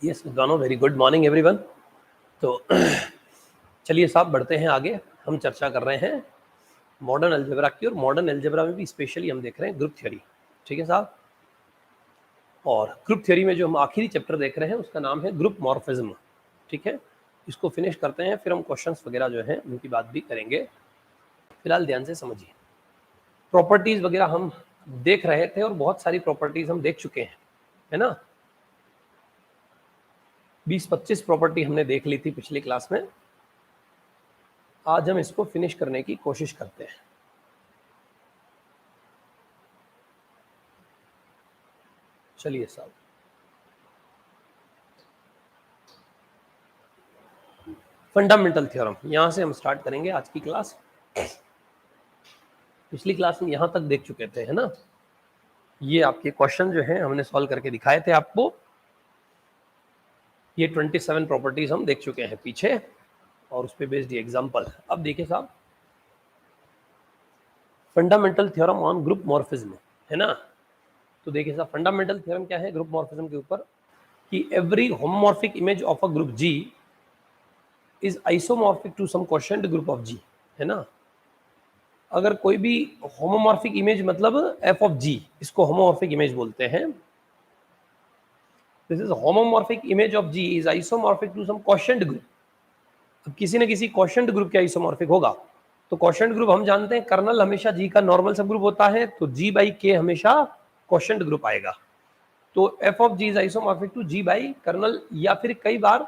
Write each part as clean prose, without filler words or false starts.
Yes गानो, very good morning everyone. तो चलिए साहब बढ़ते हैं आगे। हम चर्चा कर रहे हैं मॉडर्न अलजेब्रा की, और मॉडर्न अलजेब्रा में भी स्पेशली हम देख रहे हैं ग्रुप थ्योरी। ठीक है साहब, और ग्रुप थ्योरी में जो हम आखिरी चैप्टर देख रहे हैं उसका नाम है ग्रुप मॉर्फिज्म। ठीक है, इसको फिनिश करते हैं, फिर हम क्वेश्चंस वगैरह जो हैं उनकी बात भी करेंगे। फिलहाल ध्यान से समझिए, प्रॉपर्टीज वगैरह हम देख रहे थे और बहुत सारी प्रॉपर्टीज हम देख चुके हैं, है ना। 20-25 प्रॉपर्टी हमने देख ली थी पिछली क्लास में। आज हम इसको फिनिश करने की कोशिश करते हैं। चलिए साहब, फंडामेंटल थ्योरम यहां से हम स्टार्ट करेंगे आज की क्लास। पिछली क्लास में यहां तक देख चुके थे, है ना। ये आपके क्वेश्चन जो हैं हमने सॉल्व करके दिखाए थे आपको। ये 27 प्रॉपर्टीज हम देख चुके हैं पीछे, और उस पर बेस्ड ये एग्जाम्पल। अब देखिए साहब, fundamental theorem on group morphism, है ना। तो देखिए साहब, फंडामेंटल थ्योरम क्या है ग्रुप मॉर्फिज्म के ऊपर, कि every homomorphic image of a group G is isomorphic to some quotient group of G, है ना। अगर कोई भी होमोमॉर्फिक इमेज, मतलब एफ ऑफ जी, इसको होमोमॉर्फिक इमेज बोलते हैं। This is homomorphic image of G is isomorphic to some quotient group. अब किसी न किसी क्वोशिएंट ग्रुप के आइसोमॉर्फिक होगा, तो क्वोशिएंट ग्रुप हम जानते हैं कर्नल हमेशा जी का नॉर्मल सब ग्रुप होता है, तो जी बाई के हमेशा क्वोशिएंट ग्रुप आएगा। तो F of G is isomorphic to G by kernel, या फिर कई बार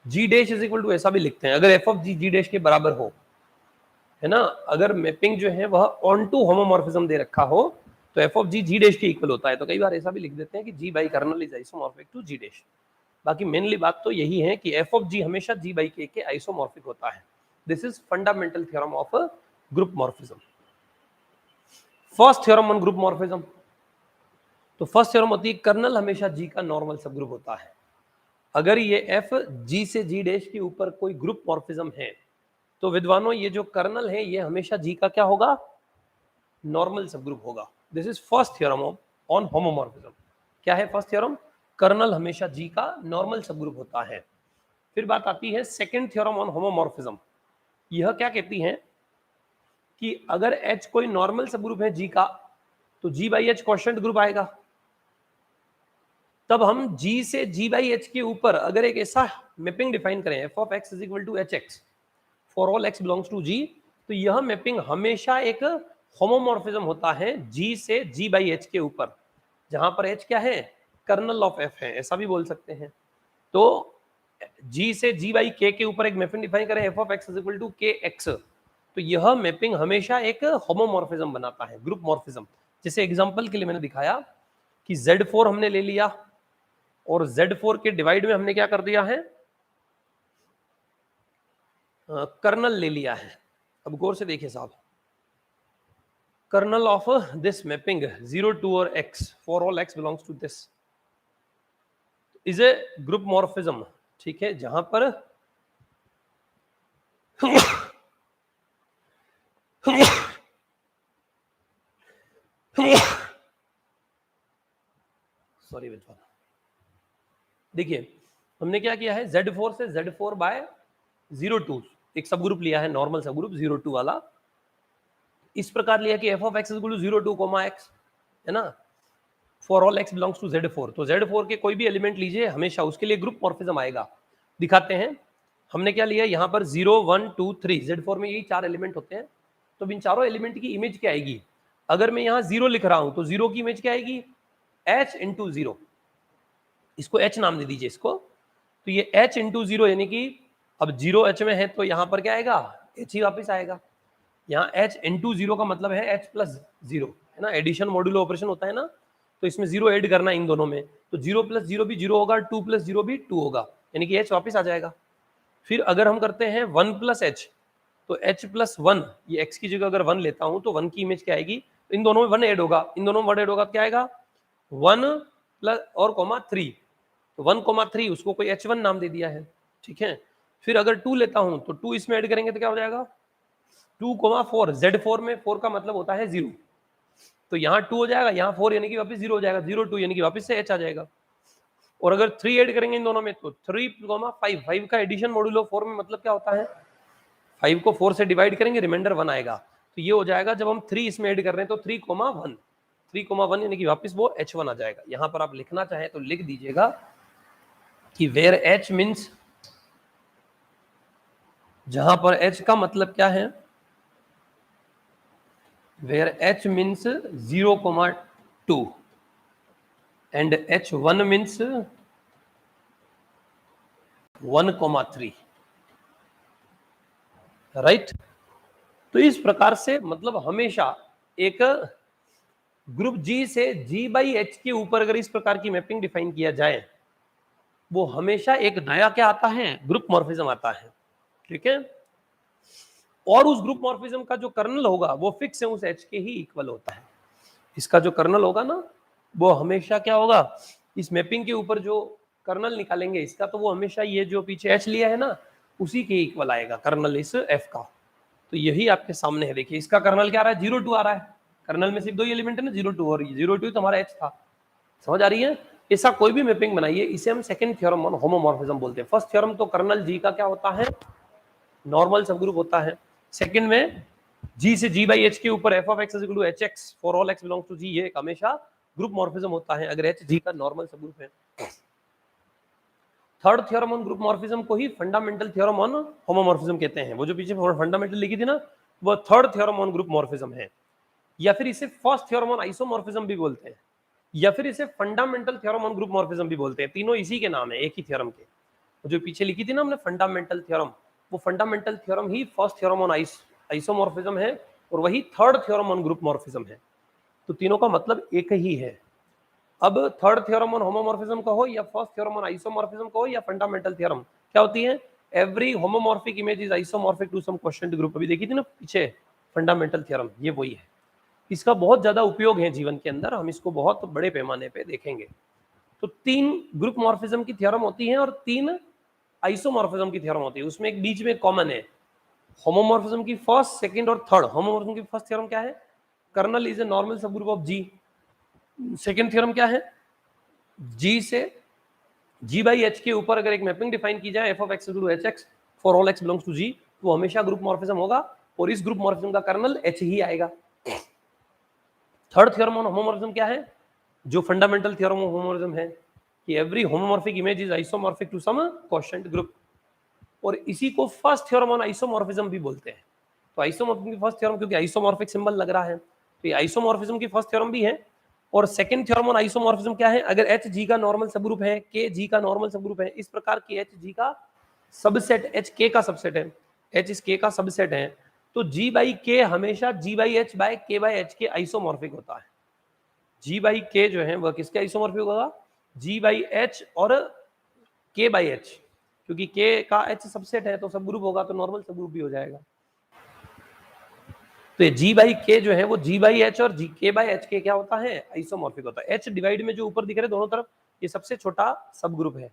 G dash is equal to ऐसा भी लिखते हैं, अगर F of G G dash के बराबर हो, है ना। अगर मैपिंग जो है वह ऑन टू होमोमॉर्फिज्म दे रखा हो तो F of G G dash के इक्वल होता है। तो कई बार ऐसा भी लिख देते हैं कि G by kernel is isomorphic to G dash. बाकी मेनली बात तो यही है कि एफ ऑफ जी हमेशा जी बाई के आइसोमॉर्फिक होता है। This is fundamental theorem of group morphism. First theorem on group morphism, तो फर्स्ट थ्योरम होती है कर्नल हमेशा जी का नॉर्मल सब ग्रुप होता है। अगर ये एफ जी से जी डैश के ऊपर कोई ग्रुप मॉर्फिज्म है, तो विद्वानों ये जो कर्नल है ये हमेशा जी का क्या होगा, नॉर्मल सब ग्रुप होगा। This is first theorem on homomorphism. क्या है फर्स्ट थ्योरम, कर्नल हमेशा जी का नॉर्मल सब ग्रुप होता है। फिर बात आती है सेकंड थ्योरम ऑन होमोमॉर्फिज्म। यह क्या कहती है कि अगर H कोई नॉर्मल सब ग्रुप है जी का, तो जी बाई एच क्वोशिएंट ग्रुप आएगा। तब हम G से G बाई एच के ऊपर अगर एक ऐसा मैपिंग डिफाइन करें, F of x is equal to h x for all x belongs to G, तो यह मैपिंग हमेशा एक होमोमॉर्फिज्म होता है G से G बाई एच के ऊपर, जहां पर H क्या है, कर्नल ऑफ F है, ऐसा भी बोल सकते हैं। तो G से G बाई के ऊपर एक मैपिंग डिफाइन करें, F of x is equal to K X, तो यह मैपिंग हमेशा एक होमोमॉर्फिज्म बनाता है, ग्रुप मॉर्फिज्म। जैसे एग्जांपल के लिए मैंने दिखाया कि Z4 हमने ले लिया, और Z4 के डिवाइड में हमने क्या कर दिया है, कर्नल ले लिया है। अब गौर से देखिए साहब, कर्नल ऑफ दिस मैपिंग 0 2 और x for all x belongs to this is a group morphism. ठीक है, जहां पर सॉरी विद्वान, देखिए हमने क्या किया है, Z4 से Z4 बाय 0 2 एक सब ग्रुप लिया है, नॉर्मल सब ग्रुप 0 2 वाला। इस प्रकार लिया कि F of x is equal to 0 2 X, है ना, for all x belongs to Z4। तो Z4 के कोई भी एलिमेंट लीजिए, हमेशा उसके लिए ग्रुप मॉर्फिज्म आएगा। दिखाते हैं, हमने क्या लिया यहाँ पर 0 1 2 3, Z4 में यही 4 एलिमेंट होते हैं। तो इन चारों एलिमेंट की इमेज क्या आएगी, अगर मैं यहाँ 0 लिख रहा हूं तो 0 की इमेज क्या आएगी, H इंटू 0, इसको H नाम दे दीजिए इसको। तो ये H इंटू 0 यानी कि अब 0 H में है तो यहाँ पर क्या आएगा, H ही वापस आएगा। यहाँ H इंटू 0 का मतलब है H प्लस 0, है ना, एडिशन मॉड्यूलो ऑपरेशन होता है ना, तो इसमें 0 ऐड करना इन दोनों में, तो 0 प्लस 0 भी 0 होगा, 2 प्लस 0 भी 2 होगा, यानी कि H वापस आ जाएगा। फिर अगर हम करते हैं 1 प्लस H, तो H प्लस 1, ये X की जगह अगर 1 लेता हूं तो 1 की इमेज क्या आएगी, तो इन दोनों में 1 ऐड होगा, इन दोनों में 1 ऐड होगा, क्या आएगा 1 प्लस और कोमा 3, तो 1 कोमा 3 उसको कोई H1 नाम दे दिया है। ठीक है, फिर अगर 2 लेता हूं तो 2 इसमें ऐड करेंगे तो क्या हो जाएगा 2 कोमा 4, Z4 में 4 का मतलब होता है 0, तो यहाँ 2 हो जाएगा, यहाँ 4 यानी कि वापस 0 हो जाएगा, 0 2 यानी कि वापस से H आ जाएगा। और अगर 3 ऐड करेंगे इन दोनों में तो 3, 5 का एडिशन मॉड्यूलो 4 में मतलब क्या होता है, 5 को 4 से डिवाइड करेंगे, रिमाइंडर 1 आएगा। तो ये हो जाएगा जब हम 3 इसमें ऐड कर रहे हैं तो 3,1, 3,1 यानी कि वापस वो H1 आ जाएगा। यहां पर आप लिखना चाहें तो लिख दीजिएगा कि वेयर H मीन्स, जहां पर H का मतलब क्या है, where H means 0,2 and H1 means 1,3, right. तो इस प्रकार से मतलब हमेशा एक ग्रुप G से G/H के ऊपर अगर इस प्रकार की मैपिंग डिफाइन किया जाए, वो हमेशा एक नया क्या आता है, ग्रुप मॉर्फिज्म आता है, ठीक है। और उस ग्रुप मॉर्फिज्म का जो कर्नल होगा वो फिक्स है, उस H के ही इक्वल होता है। इसका जो कर्नल होगा ना वो हमेशा क्या होगा, इस मैपिंग के ऊपर जो कर्नल निकालेंगे इसका, तो वो हमेशा ये जो पीछे H लिया है ना उसी के इक्वल आएगा कर्नल इस F का। तो यही आपके सामने है, देखिए इसका कर्नल क्या आ रहा है, 0,2 आ रहा है। कर्नल में सिर्फ 2 एलिमेंट है ना, 0,2 और 0,2 तो हमारा H था। समझ आ रही है। ऐसा कोई भी मैपिंग बनाइए, इसे हम सेकंड थ्योरम ऑन होमोमॉर्फिज्म बोलते हैं। फर्स्ट थ्योरम तो कर्नल G का क्या होता है, नॉर्मल सबग्रुप होता है। सेकंड में G से G/H के ऊपर f of x is equal to hx for all x belongs to G, ये हमेशा ग्रुप मॉर्फिज्म होता है अगर H G का नॉर्मल सबग्रुप है। Third theorem on group morphism को ही फंडामेंटल थ्योरम ऑन होमोमॉर्फिज्म कहते हैं। वो जो पीछे फंडामेंटल लिखी थी ना वो third theorem on group morphism है, या फिर इसे फर्स्ट थ्योरम ऑन आइसोमॉर्फिज्म भी बोलते हैं, या फिर इसे fundamental theorem on group morphism भी बोलते हैं। तीनों इसी के नाम है, एक ही थ्योरम के। जो पीछे लिखी थी ना हमने फंडामेंटल थ्योरम, वो fundamental theorem he first theorem on isomorphism है और वही third theorem on group morphism है। तो तीनों का मतलब एक ही है। अब थर्ड थ्योरम ऑन होमोमॉर्फिज्म का हो या फर्स्ट थ्योरम ऑन आइसोमॉर्फिज्म का हो या फंडामेंटल थ्योरम, क्या होती है, every homomorphic image is isomorphic to some quotient group. अभी देखी थी ना पीछे फंडामेंटल थ्योरम, ये वही है। इसका बहुत ज्यादा उपयोग है जीवन के अंदर, हम इसको बहुत बड़े पैमाने पे देखेंगे। तो 3 ग्रुप मॉर्फिज्म की थ्योरम होती है और 3 आइसोमॉर्फिज्म की थ्योरम होती है। उसमें एक बीच में कॉमन है, होमोमॉर्फिज्म की फर्स्ट, सेकंड और थर्ड। होमोमॉर्फिज्म की फर्स्ट थ्योरम क्या है, kernel is a normal subgroup of G. Second theorem क्या है, जी से G/H के ऊपर अगर एक मैपिंग डिफाइन की जाए f of x equal to hx for all x belongs to G, तो वो हमेशा ग्रुप मॉर्फिज्म होगा और इस ग्रुप मॉर्फिज्म का कर्नल H ही आएगा। थर्ड थ्योरम ऑन होमोमॉर्फिज्म क्या है, जो फंडामेंटल थ्योरम ऑफ होमोमॉर्फिज्म है कि every homomorphic image is isomorphic to some quotient group, और इसी को फर्स्ट थ्योरम ऑन आइसोमॉर्फिज्म भी बोलते हैं। तो आइसोमॉर्फिज्म की फर्स्ट थ्योरम, क्योंकि आइसोमॉर्फिक सिंबल लग रहा है तो ये आइसोमॉर्फिज्म की फर्स्ट थ्योरम भी है। और सेकंड थ्योरम ऑन आइसोमॉर्फिज्म क्या है, अगर H G का नॉर्मल सबग्रुप है, K G का नॉर्मल सबग्रुप है, इस प्रकार की H G का सबसेट H K का सबसेट है, H इस K का सबसेट है, तो G/K हमेशा G/H/K/H के आइसोमॉर्फिक होता है। G/K जो है वह किसके आइसोमॉर्फिक होगा, G/H और K/H, क्योंकि K का H सबसेट है तो सबग्रुप होगा तो नॉर्मल सबग्रुप भी हो जाएगा। तो ये G/K जो है वो G/H और K/H के क्या होता है, आइसोमॉर्फिक होता है। H डिवाइड में जो ऊपर दिख रहे दोनों तरफ, ये सबसे छोटा सब ग्रुप है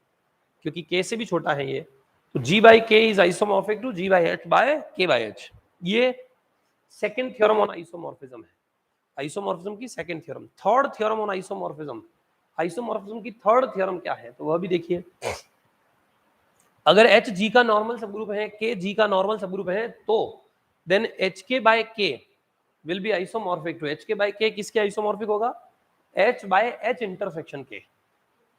क्योंकि K से भी छोटा है ये। तो G/K is isomorphic to G/H/K/H। ये सेकंड थ्योरम ऑन आइसोमॉर्फिज्म है, आइसोमॉर्फिज्म की second theorem. Third theorem on isomorphism, isomorphism की थर्ड थ्योरम क्या है, तो वह भी देखिए। अगर H G का नॉर्मल सबग्रुप है, K G का नॉर्मल सबग्रुप है, तो then HK/K will be isomorphic to HK/K किसके आइसोमॉर्फिक होगा, H/H इंटरसेक्शन K।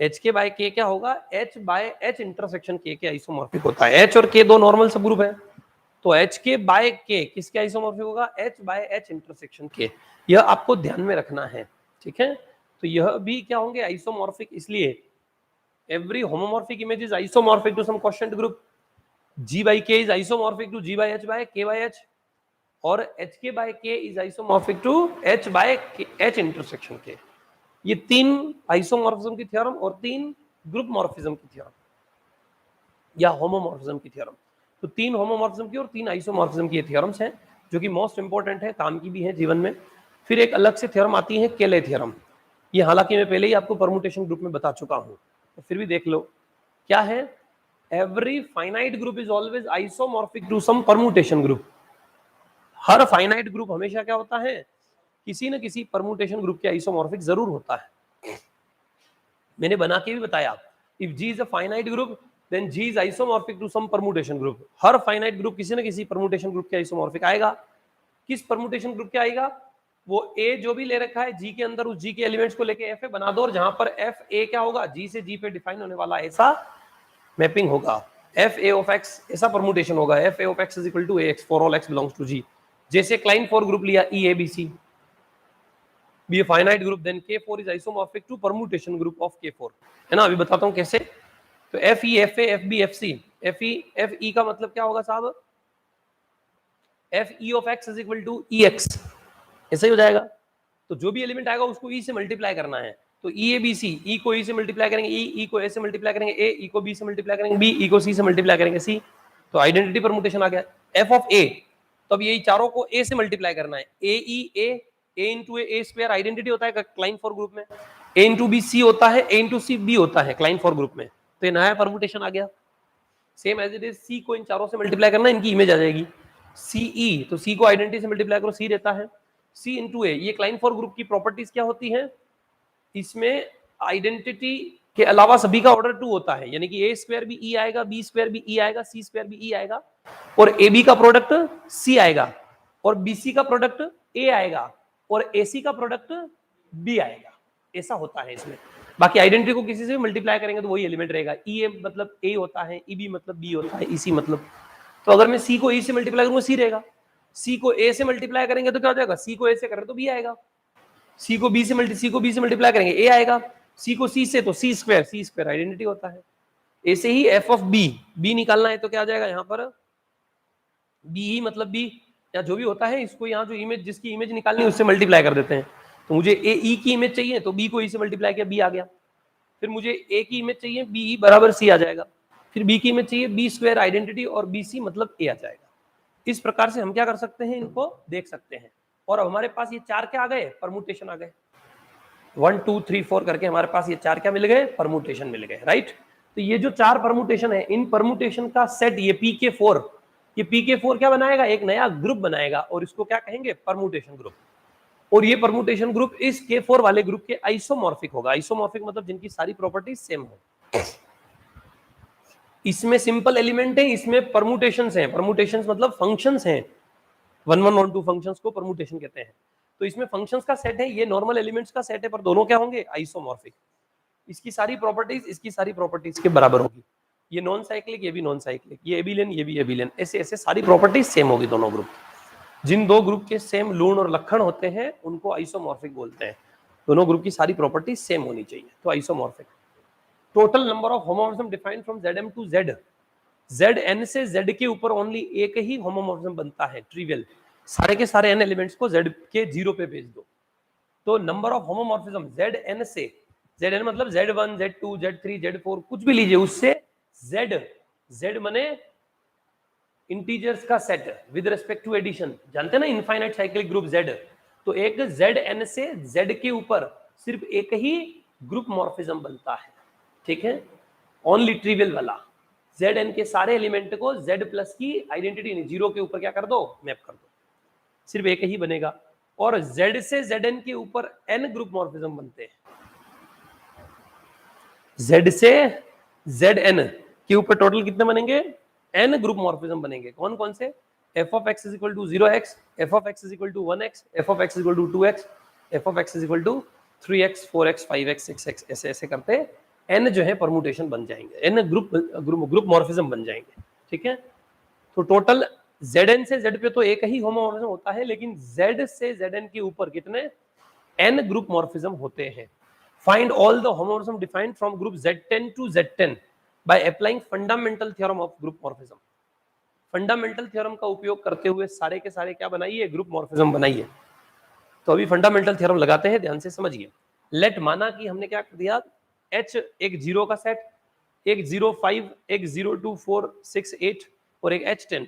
HK/K क्या होगा, H/H इंटरसेक्शन K के आइसोमॉर्फिक होता है। H और K दो नॉर्मल सबग्रुप है, तो HK/K किसके आइसोमॉर्फिक होगा, H/H इंटरसेक्शन K। यह आपको ध्यान में रखना है, ठीक है। तो यह भी क्या होंगे, आइसोमॉर्फिक, इसलिए every homomorphic image is isomorphic to some quotient group. G/K is isomorphic to G/H/K/H और HK/K is isomorphic to H/H intersection K। ये 3 आइसोमॉर्फिज्म की थ्योरम और 3 ग्रुप मॉर्फिज्म की थ्योरम या होमोमॉर्फिज्म की थ्योरम। तो 3 होमोमॉर्फिज्म की और 3 आइसोमॉर्फिज्म की थ्योरम्स हैं जो कि मोस्ट इंपॉर्टेंट है, काम की भी है जीवन में। फिर एक अलग से थ्योरम आती है केले थ्योरम। ये हालांकि मैं पहले ही आपको परमुटेशन ग्रुप में बता चुका हूं, तो फिर भी देख लो क्या है। Every finite group is always isomorphic to some permutation group. हर फाइनाइट ग्रुप हमेशा क्या होता है, किसी न किसी परमुटेशन ग्रुप के आइसोमॉर्फिक जरूर होता है। मैंने बना के भी बताया, if G is a finite group then G is isomorphic to some permutation group. हर फाइनाइट ग्रुप किसी न किसी परमुटेशन ग्रुप के आइसोमॉर्फिक आएगा। किस परमुटेशन ग्रुप के आएगा? वो A जो भी ले रखा है G के अंदर, उस G के एलिमेंट्स को लेके F बना दो, और जहां पर F A क्या होगा, G से G पे डिफाइन होने वाला ऐसा मैपिंग होगा। F A of X ऐसा परमुटेशन होगा। F A of X is equal to AX for all X belongs to G। जैसे क्लाइन फॉर ग्रुप लिया E A B C, be a finite group, then K4 is isomorphic to permutation group of K4, है ना। अभी बताता हूं कैसे। तो FE FA FB FC, FE का मतलब क्या होगा साहब, FE of X is equal to EX, ऐसा ही हो जाएगा। तो जो भी एलिमेंट आएगा उसको E से मल्टीप्लाई करना है। तो E A B C, E को E से मल्टीप्लाई करेंगे E को A से मल्टीप्लाई करेंगे A, E को B से मल्टीप्लाई करेंगे B, E को C से मल्टीप्लाई करेंगे C। तो आइडेंटिटी परमुटेशन आ गया। F of A, तो अब यही चारों को A से मल्टीप्लाई करना है। A into A square identity होता है क्लाइन फॉर ग्रुप में। A इंटू बी सी होता है, A इंटू सी बी होता है क्लाइन फॉर ग्रुप में। तो ये नया परमुटेशन आ गया। Same as it is C को इन चारों से मल्टीप्लाई करना, इनकी इमेज आ जाएगी CE, तो C को आइडेंटिटी से मल्टीप्लाई करो, C रहता है। C इंटू ए, ये क्लाइन फॉर ग्रुप की प्रॉपर्टीज क्या होती है, इसमें आइडेंटिटी के अलावा सभी का ऑर्डर 2 होता है, यानी कि A स्क्वायर भी E आएगा, B स्क्वायर भी E आएगा, C स्क्वायर भी E आएगा, और AB का प्रोडक्ट C आएगा, और BC का प्रोडक्ट A आएगा, और AC का प्रोडक्ट B आएगा। ऐसा होता है इसमें। बाकी आइडेंटिटी को किसी से भी मल्टीप्लाई करेंगे तो वही एलिमेंट रहेगा। EA मतलब A होता है, EB मतलब B होता है, EC मतलब। तो अगर मैं C को E से मल्टीप्लाई करूंगा C रहेगा, C को A से मल्टीप्लाई करेंगे तो क्या हो जाएगा, C को A से करें तो B आएगा, C को B से मल्टीप्लाई करेंगे A आएगा, C को C से तो C स्क्वायर आइडेंटिटी होता है। ऐसे ही F ऑफ B निकालना है तो क्या आ जाएगा यहाँ पर, B मतलब B, या जो भी होता है इसको यहाँ जो इमेज, जिसकी इमेज निकालनी है उससे मल्टीप्लाई कर देते हैं। तो मुझे E की इमेज चाहिए तो B को E से मल्टीप्लाई किया, B आ गया। फिर मुझे A की इमेज चाहिए, BE बराबर C आ जाएगा। फिर B की इमेज चाहिए, B स्क्वायर आइडेंटिटी और BC मतलब A आ जाएगा। इस प्रकार से हम क्या कर सकते हैं, इनको देख सकते हैं। और अब हमारे पास ये 4 क्या आ गए, परमुटेशन आ गए। 1 2 3 4 करके हमारे पास ये 4 क्या मिल गए, परमुटेशन मिल गए, राइट। तो ये जो 4 परमुटेशन है, इन परमुटेशन का सेट, ये PK4, ये PK4 क्या बनाएगा, एक नया ग्रुप बनाएगा, और इसको क्या कहेंगे, परमुटेशन ग्रुप। और ये परमुटेशन ग्रुप इस K4 वाले ग्रुप के आइसोमॉर्फिक होगा। आइसोमॉर्फिक मतलब जिनकी सारी प्रॉपर्टीज सेम हो। इसमें सिंपल एलिमेंट है, इसमें परमुटेशंस हैं। परमुटेशंस मतलब फंक्शंस हैं, 1 1 1 2 फंक्शंस को परमुटेशन कहते हैं। तो इसमें फंक्शंस का सेट है, ये नॉर्मल एलिमेंट्स का सेट है, पर दोनों क्या होंगे, आइसोमॉर्फिक। इसकी सारी प्रॉपर्टीज इसकी सारी प्रॉपर्टीज के बराबर होगी। ये नॉन साइक्लिक, ये भी नॉन साइक्लिक, ये एबिलियन, ये भी एबिलियन, ऐसे ऐसे सारी प्रॉपर्टीज सेम होगी दोनों ग्रुप। जिन दो ग्रुप के सेम लूण और लक्षण होते हैं उनको आइसोमॉर्फिक बोलते हैं। दोनों ग्रुप की सारी प्रॉपर्टीज सेम होनी चाहिए, तो isomorphic. Total number of homomorphism defined from Zm to Z, Zn से Z के ऊपर ओनली एक ही होमोमॉर्फिज्म बनता है, ट्रिवियल। सारे के सारे n एलिमेंट्स को Z के 0 पे भेज दो। तो नंबर ऑफ होमोमॉर्फिज्म Zn से, Zn मतलब Z1 Z2 Z3 Z4 कुछ भी लीजिए, उससे Z माने इंटीजर्स का set with respect to addition, जानते हैं ना, इनफाइनाइट साइक्लिक ग्रुप Z। तो एक Zn से Z के ऊपर सिर्फ एक ही ग्रुप मॉर्फिज्म बनता है, ठीक है, ओनली ट्रिवियल वाला। Zn के सारे एलिमेंट को Z प्लस की आइडेंटिटी नहीं, 0 के ऊपर क्या कर दो, मैप कर दो, सिर्फ एक ही बनेगा। और Z से Zn के ऊपर n ग्रुप मॉर्फिज्म बनते हैं। Z से Zn के ऊपर टोटल कितने बनेंगे, n ग्रुप मॉर्फिज्म बनेंगे। कौन कौन से, f of x is equal to 0x, f of x is equal to 1x, f of x is equal to 2x, f of x is equal to 3x 4x 5x 6x, ऐसे ऐसे करते n जो है permutation बन जाएंगे, n group morphism बन जाएंगे, ठीक है। तो टोटल Zn से Z पे तो एक ही होमोमॉर्फिज्म होता है, लेकिन Z से Zn के ऊपर कितने, n ग्रुप मॉर्फिज्म होते हैं। Find all the homomorphism defined from group Z10 to Z10 by applying fundamental theorem of group morphism. Fundamental theorem का उपयोग करते हुए सारे के सारे क्या बनाइए, ग्रुप मॉर्फिज्म बनाइए। तो अभी फंडामेंटल थ्योरम लगाते हैं, ध्यान से समझिए। लेट माना कि हमने क्या कर दिया, H एक 0 का सेट, एक 0 5, एक 0 2 4 6 8 और एक H10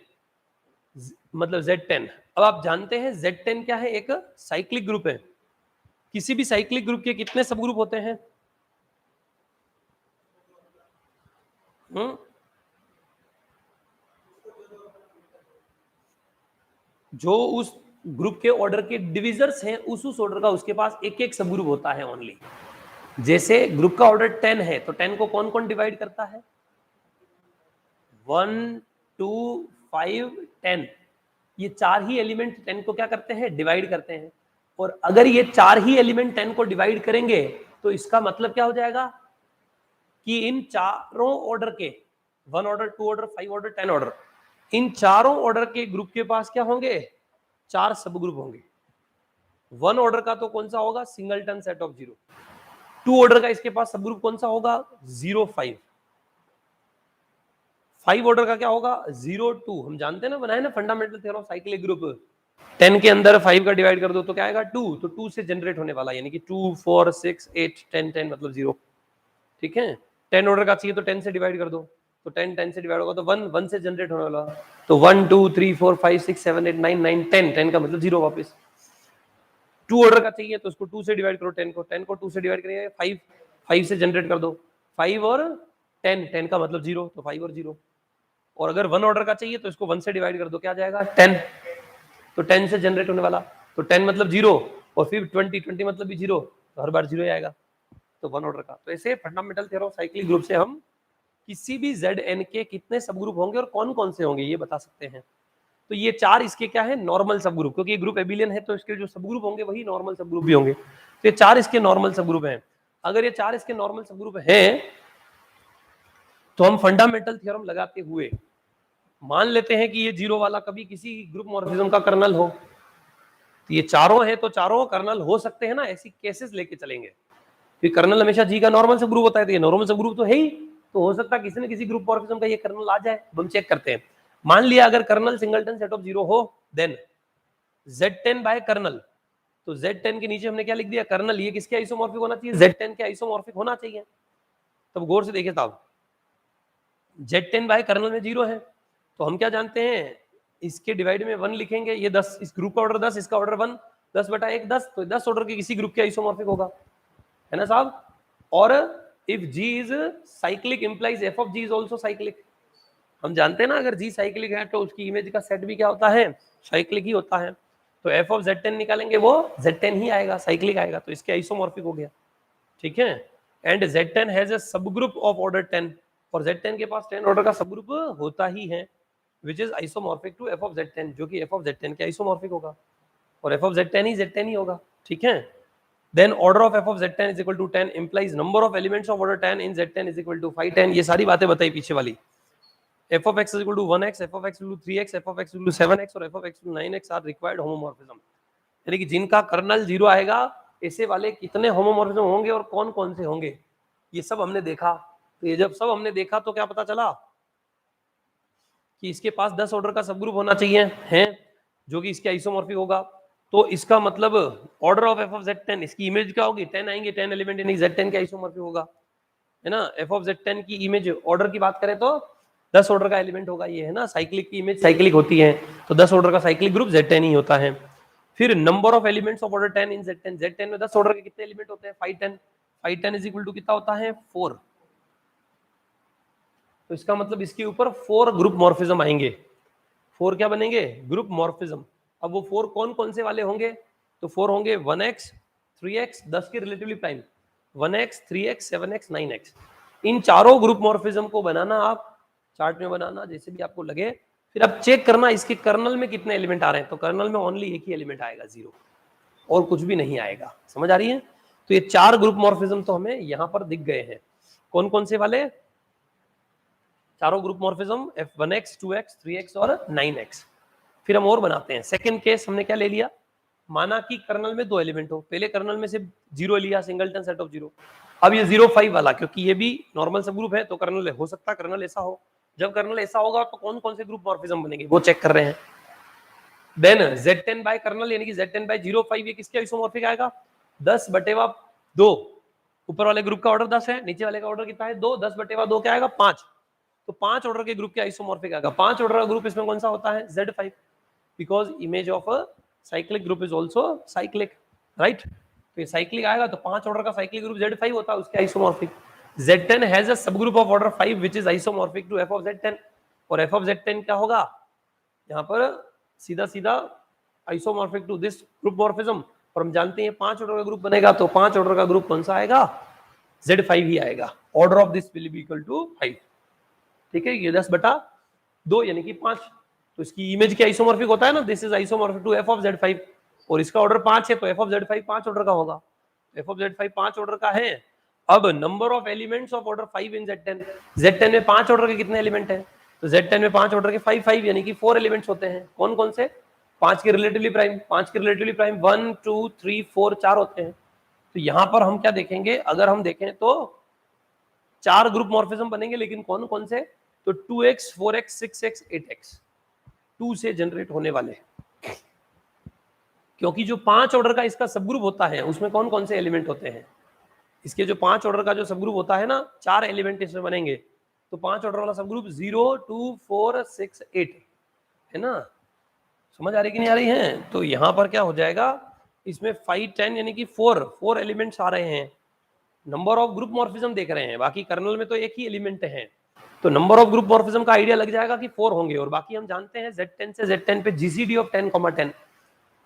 मतलब Z10। अब आप जानते हैं Z10 क्या है, एक साइक्लिक ग्रुप है। किसी भी साइक्लिक ग्रुप के कितने सब ग्रुप होते हैं, जो उस ग्रुप के ऑर्डर के डिविजर्स हैं, उस ऑर्डर का उसके पास एक एक सब ग्रुप होता है ओनली। जैसे ग्रुप का ऑर्डर 10 है तो 10 को कौन कौन डिवाइड करता है? 1 2 5 10, ये चार ही एलिमेंट 10 को क्या करते हैं? डिवाइड करते हैं। और अगर ये चार ही एलिमेंट 10 को डिवाइड करेंगे तो इसका मतलब क्या हो जाएगा कि इन चारों ऑर्डर के 1 ऑर्डर 2 ऑर्डर 5 ऑर्डर 10 ऑर्डर, इन चारों ऑर्डर के ग्रुप के पास क्या होंगे? चार सब ग्रुप होंगे। 1 ऑर्डर का तो कौन सा होगा? Singleton set of 0। 2 ऑर्डर का इसके पास सब ग्रुप कौन सा होगा? 0 5। 5 ऑर्डर का क्या होगा? 0 2। हम जानते हैं ना, बनाए ना fundamental theorem of cyclic group. 10 के अंदर 5 का डिवाइड कर दो तो क्या आएगा? 2। तो 2 से जनरेट होने वाला, यानी कि 2 4 6 8 10 10 मतलब 0। ठीक है, 10 ऑर्डर का चाहिए तो 10 से डिवाइड कर दो, तो 10 10 से डिवाइड होगा तो 1 1 से जनरेट होने वाला, तो 1 2 3 4 5 6 7 8 9 9 10 10 का मतलब 0 वापस। 2 ऑर्डर का चाहिए तो उसको 2 से डिवाइड करो, 10 को 2 से डिवाइड करिए 5 5 से जनरेट कर दो, 5 और 10 10 का मतलब 0, तो 5 और 0। और अगर 1 ऑर्डर का चाहिए तो इसको 1 से डिवाइड कर दो, क्या जाएगा? 10, तो 10 से जनरेट होने वाला, तो 10 मतलब 0, और फिर 20 20 मतलब भी 0, तो हर बार 0 आएगा, तो 1 ऑर्डर का। तो ऐसे fundamental theorem of cyclic group से हम किसी भी Zn के कितने सब ग्रुप होंगे और कौन कौन से होंगे ये बता सकते हैं। तो ये चार इसके क्या है? नॉर्मल सब ग्रुप, क्योंकि ये ग्रुप एबिलियन है तो इसके जो सब ग्रुप होंगे वही नॉर्मल सब ग्रुप भी होंगे। तो ये चार इसके नॉर्मल सब ग्रुप हैं। अगर ये चार इसके नॉर्मल सब ग्रुप हैं तो हम फंडामेंटल थ्योरम लगाते हुए मान लेते हैं कि ये 0 वाला कभी किसी ग्रुप मॉर्फिज्म का कर्नल हो। तो ये चारों है तो चारों कर्नल हो सकते हैं ना, ऐसी केसेस लेके चलेंगे। फिर कर्नल हमेशा जी का नॉर्मल सब ग्रुप होता है, तो ये नॉर्मल सब ग्रुप तो है ही, तो हो सकता है किसी न किसी ग्रुप मॉर्फिज्म का ये कर्नल आ जाए। हम चेक करते हैं। मान लिया अगर कर्नल सिंगलटन सेट ऑफ 0 हो, देन Z10 बाय कर्नल, तो Z10 के नीचे हमने क्या लिख दिया? कर्नल। ये किसके आइसोमॉर्फिक होना चाहिए? Z10 के आइसोमॉर्फिक होना चाहिए। तब गौर से देखिए साहब, Z10 बाय कर्नल में 0 है, तो हम क्या जानते हैं? इसके डिवाइड में 1 लिखेंगे, ये 10, इस ग्रुप का ऑर्डर 10, इसका ऑर्डर 1, 10 बटा 1 10, तो 10 ऑर्डर के किसी ग्रुप के आइसोमॉर्फिक होगा, है ना साहब? और if G is cyclic implies f of G is also cyclic. हम जानते हैं ना, अगर G साइक्लिक है तो उसकी इमेज का सेट भी क्या होता है? साइक्लिक ही होता है। तो f ऑफ Z10 निकालेंगे, वो Z10 ही आएगा, साइक्लिक आएगा, तो इसके आइसोमॉर्फिक हो गया। ठीक है, and Z10 has a sub group of order 10, और Z10 के पास 10 ऑर्डर का सब ग्रुप होता ही है, which is isomorphic to f of Z10, जो कि f ऑफ Z10 के आइसोमॉर्फिक होगा, और f ऑफ Z10 ही होगा। ठीक है, then order of f of Z10 is equal to 10 implies number of elements of order 10 in Z10 is equal to 5 10। ये सारी बातें बताई पीछे वाली। f of x is equal to 1x, f of x is equal to 3x, f of x is equal to 7x और f of x is equal to 9x are required homomorphism। यानी कि जिनका colonel 0 आएगा, ऐसे वाले कितने homomorphism होंगे और कौन कौन से होंगे, ये सब हमने देखा। तो ये जब सब हमने देखा तो क्या पता चला कि इसके पास 10 ऑर्डर का सब ग्रुप होना चाहिए, है, जो कि इसके आइसोमॉर्फिक होगा। तो इसका मतलब order of f of Z10, इसकी इमेज क्या होगी? 10 आएंगे, 10 एलिमेंट यानी Z10 के आइसोमॉर्फिक होगा, है ना? f ऑफ Z10 की इमेज ऑर्डर की बात करें तो 10 ऑर्डर का एलिमेंट होगा, ये है ना, साइक्लिक की इमेज साइक्लिक होती है, तो 10 ऑर्डर का साइक्लिक ग्रुप Z10 ही होता है। फिर number of elements of order 10 in Z10, Z10 में 10 ऑर्डर के कितने एलिमेंट होते हैं? 5 10, 5 10 इज इक्वल टू कितना होता है? 4। तो इसका मतलब इसके ऊपर 4 ग्रुप मॉर्फिज्म आएंगे। 4 क्या बनेंगे? Group morphism. अब वो 4 कौन कौन से वाले होंगे? तो 4 होंगे 1x 3x, 10 के relatively prime, 1x 3x 7x 9x। इन चारों ग्रुप मॉर्फिज्म को बनाना, आप चार्ट में बनाना जैसे भी आपको लगे, फिर आप चेक करना इसके कर्नल में कितने एलिमेंट आ रहे हैं। तो कर्नल में ओनली एक ही एलिमेंट आएगा, 0, और कुछ भी नहीं आएगा। समझ आ रही है? तो ये 4 ग्रुप मॉर्फिज्म तो हमें यहां पर दिख गए हैं। कौन कौन से वाले? चारों group morphism, f1x 2x 3x और 9x। फिर हम और बनाते हैं। सेकंड केस हमने क्या ले लिया? माना कि कर्नल में 2 एलिमेंट हो, पहले कर्नल में से 0 लिया, सिंगलटन सेट ऑफ 0। अब ये 0 5 वाला, क्योंकि ये भी नॉर्मल सब ग्रुप है तो कर्नल हो सकता है कर्नल ऐसा हो। जब कर्नल ऐसा होगा तो कौन कौन से ग्रुप मॉर्फिज्म बनेंगे वो चेक कर रहे हैं। देन Z10 बाय कर्नल यानी कि Z10 बाय 0 5, ये किसके आइसोमॉर्फिक आएगा? 10/2। ऊपर वाले ग्रुप का ऑर्डर 10 है, नीचे वाले का ऑर्डर कितना है? 2। 10/2 क्या आएगा? 5। तो 5 ऑर्डर के ग्रुप के आइसोमॉर्फिक आएगा। 5 ऑर्डर का ग्रुप इसमें कौन सा होता है? Z5, because image of a cyclic group is also cyclic, right? तो ये साइक्लिक आएगा तो 5 ऑर्डर का साइक्लिक ग्रुप Z5 होता है, उसके isomorphic. Z10 has a sub group of order 5 which is isomorphic to f of Z10, और f of Z10 क्या होगा? यहाँ पर सीधा सीधा isomorphic to this group morphism. और हम जानते हैं 5 ऑर्डर का ग्रुप बनेगा, तो 5 ऑर्डर का ग्रुप कौन सा आएगा? Z5 ही आएगा, order of this will be equal to 5, ठीक है, ये 10/2 यानी कि 5। तो इसकी इमेज क्या आइसोमॉर्फिक होता है ना, this is isomorphic to f of z5, और इसका ऑर्डर 5 है तो f of z5 5 ऑर्डर का होगा, f of z5 5 ऑर्डर का है। अब number of elements of order 5 in Z10, Z10 में 5 ऑर्डर के कितने एलिमेंट हैं, तो Z10 में 5 ऑर्डर के 5 5 यानी कि 4 एलिमेंट्स होते हैं। कौन कौन से, 5 के रिलेटिवली प्राइम, 5 के रिलेटिवली प्राइम 1 2 3 4 4 होते हैं। तो यहां पर हम क्या देखेंगे, अगर हम देखें तो 4 ग्रुप मॉर्फिज्म बनेंगे, लेकिन कौन कौन से, तो 2x 4x 6x 8x 2 से जनरेट होने वाले, क्योंकि जो 5 ऑर्डर का इसका सब ग्रुप होता है उसमें कौन कौन से एलिमेंट होते हैं, इसके जो 5 ऑर्डर का जो सब ग्रुप होता है ना, 4 एलिमेंट इसमें बनेंगे। तो 5 ऑर्डर वाला सब ग्रुप 0 2 4 6 8 है ना, समझ आ रही कि नहीं आ रही है। तो यहां पर क्या हो जाएगा, इसमें 5 10 यानी कि 4 एलिमेंट्स आ रहे हैं। नंबर ऑफ ग्रुप मॉर्फिज्म देख रहे हैं, बाकी कर्नल में तो एक ही एलिमेंट है, तो नंबर ऑफ ग्रुप मॉर्फिज्म का आइडिया लग जाएगा कि 4 होंगे। और बाकी हम जानते हैं Z10 से Z10 पे GCD ऑफ 10, 10,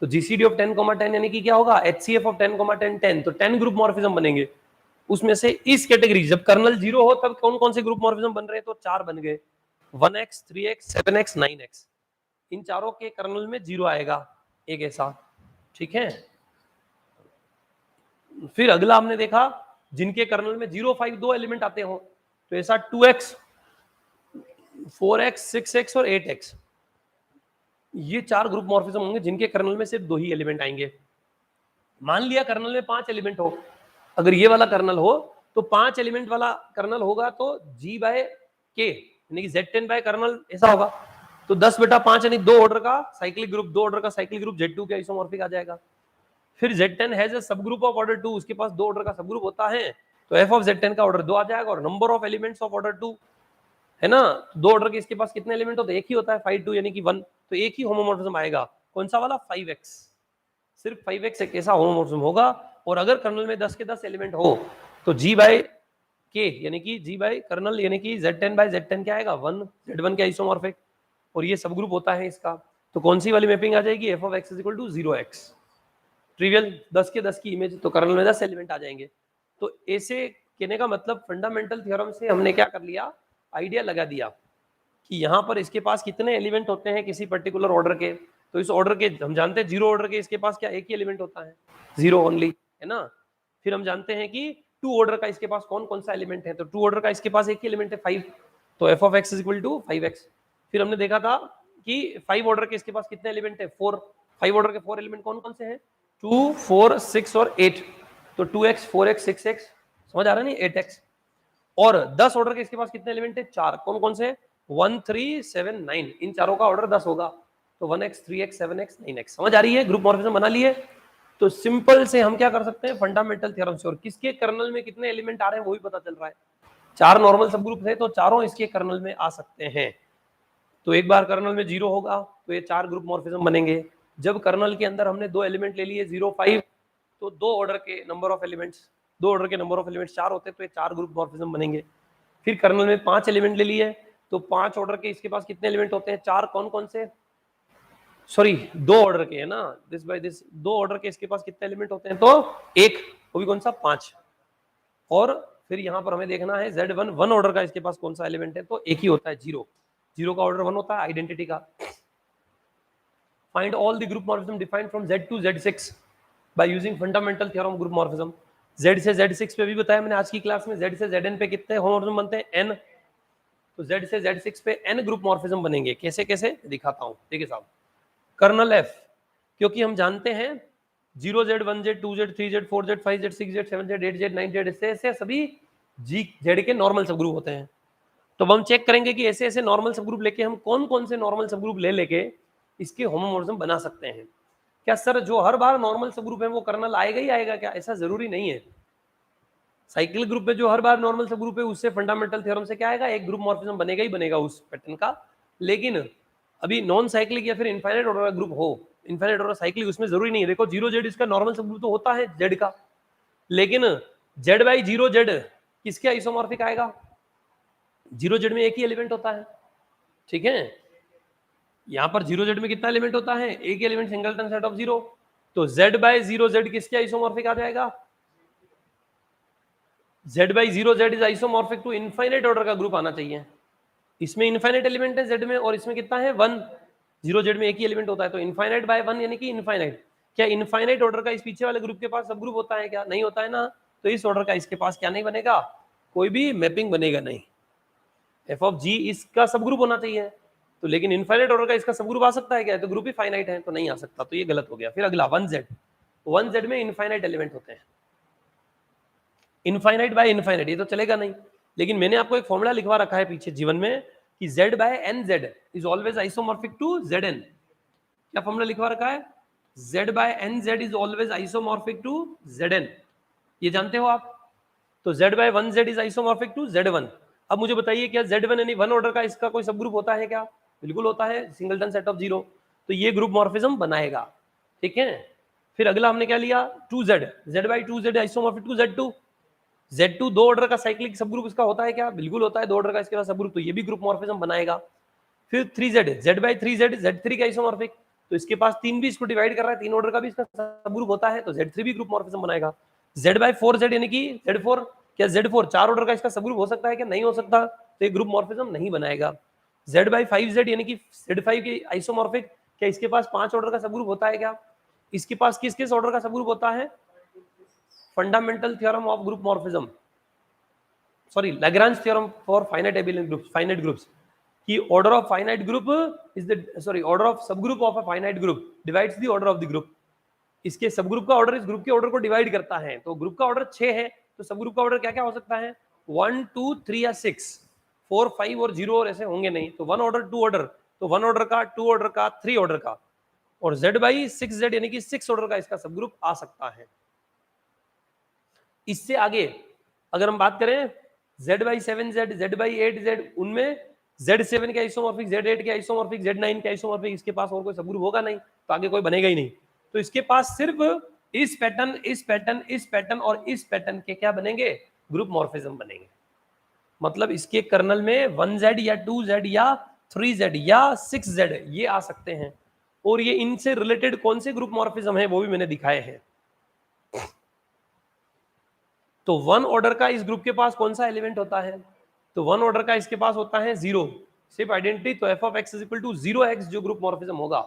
तो GCD ऑफ 10, 10 यानी कि क्या होगा, HCF ऑफ 10, 10 10, तो 10 ग्रुप मॉर्फिज्म बनेंगे। उसमें से इस कैटेगरी जब कर्नल 0 हो तब कौन कौन से ग्रुप मॉर्फिज्म बन रहे हैं, तो 4 बन गए, 1x 3x 7x 9x, इन चारों के कर्नल में 0 आएगा एक ऐसा, ठीक है। फिर अगला हमने देखा जिनके कर्नल में 0 5 2 एलिमेंट आते हो, तो ऐसा 2x 4x 6x और 8x, ये 4 ग्रुप मॉर्फिज्म होंगे जिनके कर्नल में सिर्फ 2 ही एलिमेंट आएंगे। मान लिया कर्नल में 5 एलिमेंट हो, अगर ये वाला कर्नल हो तो 5 एलिमेंट वाला कर्नल होगा तो G/K यानी कि Z10 बाय कर्नल ऐसा होगा, तो 10/5 यानी 2 ऑर्डर का साइक्लिक ग्रुप, 2 ऑर्डर का साइक्लिक ग्रुप Z2 के आइसोमॉर्फिक आ जाएगा। फिर Z10 has a sub group of order 2, उसके पास 2 ऑर्डर का सब ग्रुप होता है, तो f ऑफ Z10 का ऑर्डर 2 आ जाएगा, और number of elements of order 2 है ना, 2 ऑर्डर के इसके पास कितने एलिमेंट होते हैं, एक ही होता है 5 2 यानी कि 1, तो एक ही होमोमॉर्फिज्म आएगा, कौन सा वाला, 5x, सिर्फ 5x एक ऐसा होमोमॉर्फिज्म होगा। और अगर कर्नल में 10 के 10 एलिमेंट हो तो G/K यानी कि G बाय कर्नल यानी कि Z10 बाय Z10 क्या आएगा, 1 Z1 के आइसोमॉर्फिक, और ये सब ग्रुप होता है इसका, तो कौन सी वाली मैपिंग आ जाएगी, f of x equal to 0x, trivial 10 के 10 की इमेज, तो कर्नल में 10 एलिमेंट आ जाएंगे। तो ऐसे कहने का मतलब फंडामेंटल थ्योरम से हमने क्या कर लिया, आइडिया लगा दिया कि यहाँ पर इसके पास कितने एलिमेंट होते हैं किसी पर्टिकुलर ऑर्डर के, तो इस ऑर्डर के हम जानते हैं 0 ऑर्डर के इसके पास क्या एक ही एलिमेंट होता है, 0 ओनली, है ना। फिर हम जानते हैं कि 2 ऑर्डर का इसके पास कौन कौन सा एलिमेंट है, तो 2 ऑर्डर का इसके पास एक ही एलिमेंट है 5, तो f of x equal to 5x। फिर हमने देखा था कि 5 ऑर्डर के इसके पास कितने एलिमेंट है, 4, 5 ऑर्डर के 4 एलिमेंट कौन कौन से हैं, 2 4 6 और 8, तो 2x 4x 6x, समझ आ रहा है नहीं, 8x। और 10 ऑर्डर के इसके पास कितने एलिमेंट है, 4, कौन कौन से, 1 3 7 9, इन चारों का ऑर्डर 10 होगा, तो 1x 3x 7x 9x, समझ आ रही है, ग्रुप मॉर्फिज्म बना लिए। तो सिंपल से हम क्या कर सकते हैं, फंडामेंटल थ्योरम से, और किसके कर्नल में कितने एलिमेंट आ रहे हैं वो भी पता चल रहा है। 4 नॉर्मल सब ग्रुप है तो चारों इसके कर्नल में आ सकते हैं। तो एक बार कर्नल में 0 होगा तो ये 4 ग्रुप मॉर्फिज्म बनेंगे। जब कर्नल के अंदर हमने 2 एलिमेंट ले लिए 0 5, तो 2 ऑर्डर के नंबर ऑफ एलिमेंट्स, 2 ऑर्डर के नंबर ऑफ एलिमेंट्स 4 होते हैं, तो ये 4 ग्रुप मॉर्फिज्म बनेंगे। फिर कर्नल में 5 एलिमेंट ले लिए, तो 5 ऑर्डर के इसके पास कितने एलिमेंट होते हैं, 4, कौन कौन से, सॉरी 2 ऑर्डर के है ना, दिस बाय दिस, 2 ऑर्डर के इसके पास कितने एलिमेंट होते हैं, तो एक, वो भी कौन सा, 5। और फिर यहां पर हमें देखना है Z1 1 ऑर्डर का इसके पास कौन सा एलिमेंट है, तो एक ही होता है 0, 0 का ऑर्डर 1 होता है आइडेंटिटी का। Find all the group morphism defined from Z to Z6 by using fundamental theorem group morphism. Z से Z6 पे भी बताया मैंने आज की क्लास में, Z से Zn पे कितने होमोमॉर्फिज्म बनते हैं, n, तो Z से Z6 पे n ग्रुप मॉर्फिज्म बनेंगे। कैसे कैसे दिखाता हूं, देखिए साहब, कर्नल F, क्योंकि हम जानते हैं 0Z 1Z 2Z 3Z 4Z 5Z 6Z 7Z 8Z 9Z ऐसे सभी Z के नॉर्मल सब ग्रुप होते हैं। तो हम चेक करेंगे कि ऐसे ऐसे नॉर्मल सब ग्रुप लेके हम कौन कौन से नॉर्मल सब ग्रुप ले लेके इसके होमोमॉर्फिज्म बना सकते हैं। क्या सर जो हर बार नॉर्मल सब ग्रुप है वो कर्नल आएगा ही आएगा क्या, ऐसा जरूरी नहीं है। साइक्लिक ग्रुप में जो हर बार नॉर्मल सब ग्रुप है उससे फंडामेंटल थ्योरम से क्या आएगा, एक ग्रुप मॉर्फिज्म बनेगा ही बनेगा उस पैटर्न का। लेकिन अभी नॉन साइक्लिक या फिर इनफाइनाइट ऑर्डर का ग्रुप हो, इनफाइनाइट ऑर्डर साइक्लिक, उसमें जरूरी नहीं है। देखो 0Z इसका नॉर्मल सब ग्रुप तो होता है Z का, लेकिन Z/0Z किसके आइसोमॉर्फिक आएगा, 0Z में एक ही एलिमेंट होता है, ठीक है। यहां पर 0Z में कितना एलिमेंट होता है, एक ही एलिमेंट, सिंगलटन सेट ऑफ 0, तो Z/0Z किसके आइसोमॉर्फिक आ जाएगा, Z/0Z is isomorphic to infinite order का ग्रुप आना चाहिए। इसमें इनफाइनाइट एलिमेंट है Z में, और इसमें कितना है 1, 0Z में एक ही एलिमेंट होता है, तो इनफाइनाइट बाय 1 यानी कि इनफाइनाइट। क्या इनफाइनाइट ऑर्डर का इस पीछे वाले ग्रुप के पास सब ग्रुप होता है क्या? नहीं होता है ना, तो इस ऑर्डर का इसके पास क्या नहीं बनेगा, कोई भी मैपिंग बनेगा नहीं। एफ ऑफ जी इसका सब ग्रुप होना चाहिए, तो लेकिन इनफाइनाइट ऑर्डर का इसका सब ग्रुप आ सकता है क्या? तो ग्रुप ही फाइनाइट है, तो नहीं आ सकता, तो ये गलत हो गया। फिर अगला 1Z में इनफाइनाइट एलिमेंट होते हैं, इनफाइनाइट बाय इनफाइनाइट ये तो चलेगा नहीं, लेकिन मैंने आपको एक फॉर्मूला लिखवा रखा है पीछे जीवन में कि Z by NZ is always isomorphic to Zn। क्या फॉर्मूला लिखवा रखा है? Z by NZ is always isomorphic to Zn, ये जानते हो आप। तो Z by 1Z is isomorphic to Z1। अब मुझे बताइए क्या Z1 यानी 1 ऑर्डर का इसका कोई सब ग्रुप होता है क्या? बिल्कुल होता है, सिंगलटन सेट ऑफ 0, तो ये ग्रुप मॉर्फिज्म बनाएगा, ठीक है। फिर अगला हमने क्या लिया 2Z, Z bye 2Z isomorphic to Z2। Z2 दो ऑर्डर का साइक्लिक सब ग्रुप इसका होता है क्या? बिल्कुल होता है, दो ऑर्डर का इसके पास सब ग्रुप, तो ये भी ग्रुप मॉर्फिज्म बनाएगा। फिर 3Z, Z bye 3Z Z3 का आइसोमॉर्फिक, तो इसके पास 3 भी इसको डिवाइड कर रहा है, 3 ऑर्डर का भी इसका सब ग्रुप होता है, तो Z3 भी ग्रुप मॉर्फिज्म बनाएगा। Z बाय 4Z यानी कि Z4, क्या Z4 4 ऑर्डर का इसका सब ग्रुप हो सकता है क्या? नहीं हो सकता, तो ये ग्रुप मॉर्फिज्म नहीं बनाएगा। Z बाय 5Z यानी कि Z5 के आइसोमॉर्फिक, क्या इसके पास 5 ऑर्डर का सब ग्रुप होता है क्या? इसके पास किस किस ऑर्डर का सब ग्रुप होता है? Fundamental theorem of group morphism, sorry Lagrange theorem for finite abelian groups, finite groups, कि order of finite group is the order of subgroup of a finite group divides the order of the group। इसके सब group का order इस group के order को divide करता है, तो ग्रुप का ऑर्डर 6 है, तो सब ग्रुप का ऑर्डर क्या क्या हो सकता है? 1 2 3 या 6, 4 5 और 0 और ऐसे होंगे नहीं, तो 1 ऑर्डर 2 ऑर्डर, तो 1 ऑर्डर का 2 ऑर्डर का 3 ऑर्डर का, और Z बाई 6Z यानी कि 6 ऑर्डर का इसका सब ग्रुप आ सकता है। इससे आगे अगर हम बात करें Z by 7Z, Z by 8Z, उनमें Z7 के आइसोमॉर्फिक, Z8 के आइसोमॉर्फिक, Z9 के आइसोमॉर्फिक, इसके पास और कोई सब ग्रुप होगा नहीं, तो आगे कोई बनेगा ही नहीं, तो इसके पास सिर्फ इस पैटर्न, इस पैटर्न, इस पैटर्न और इस पैटर्न के क्या बनेंगे? ग्रुप मॉर्फिज्म बनेंगे। मतलब इसके कर्नल में 1Z या 2Z या 3Z या 6Z ये आ सकते हैं, और ये इनसे रिलेटेड कौन से ग्रुप मॉर्फिज्म है वो भी मैंने दिखाए हैं। तो 1 ऑर्डर का इस ग्रुप के पास कौन सा एलिमेंट होता है? तो 1 ऑर्डर का इसके पास होता है 0, सिर्फ आइडेंटिटी, तो f of x is equal to 0x जो ग्रुप मॉर्फिज्म होगा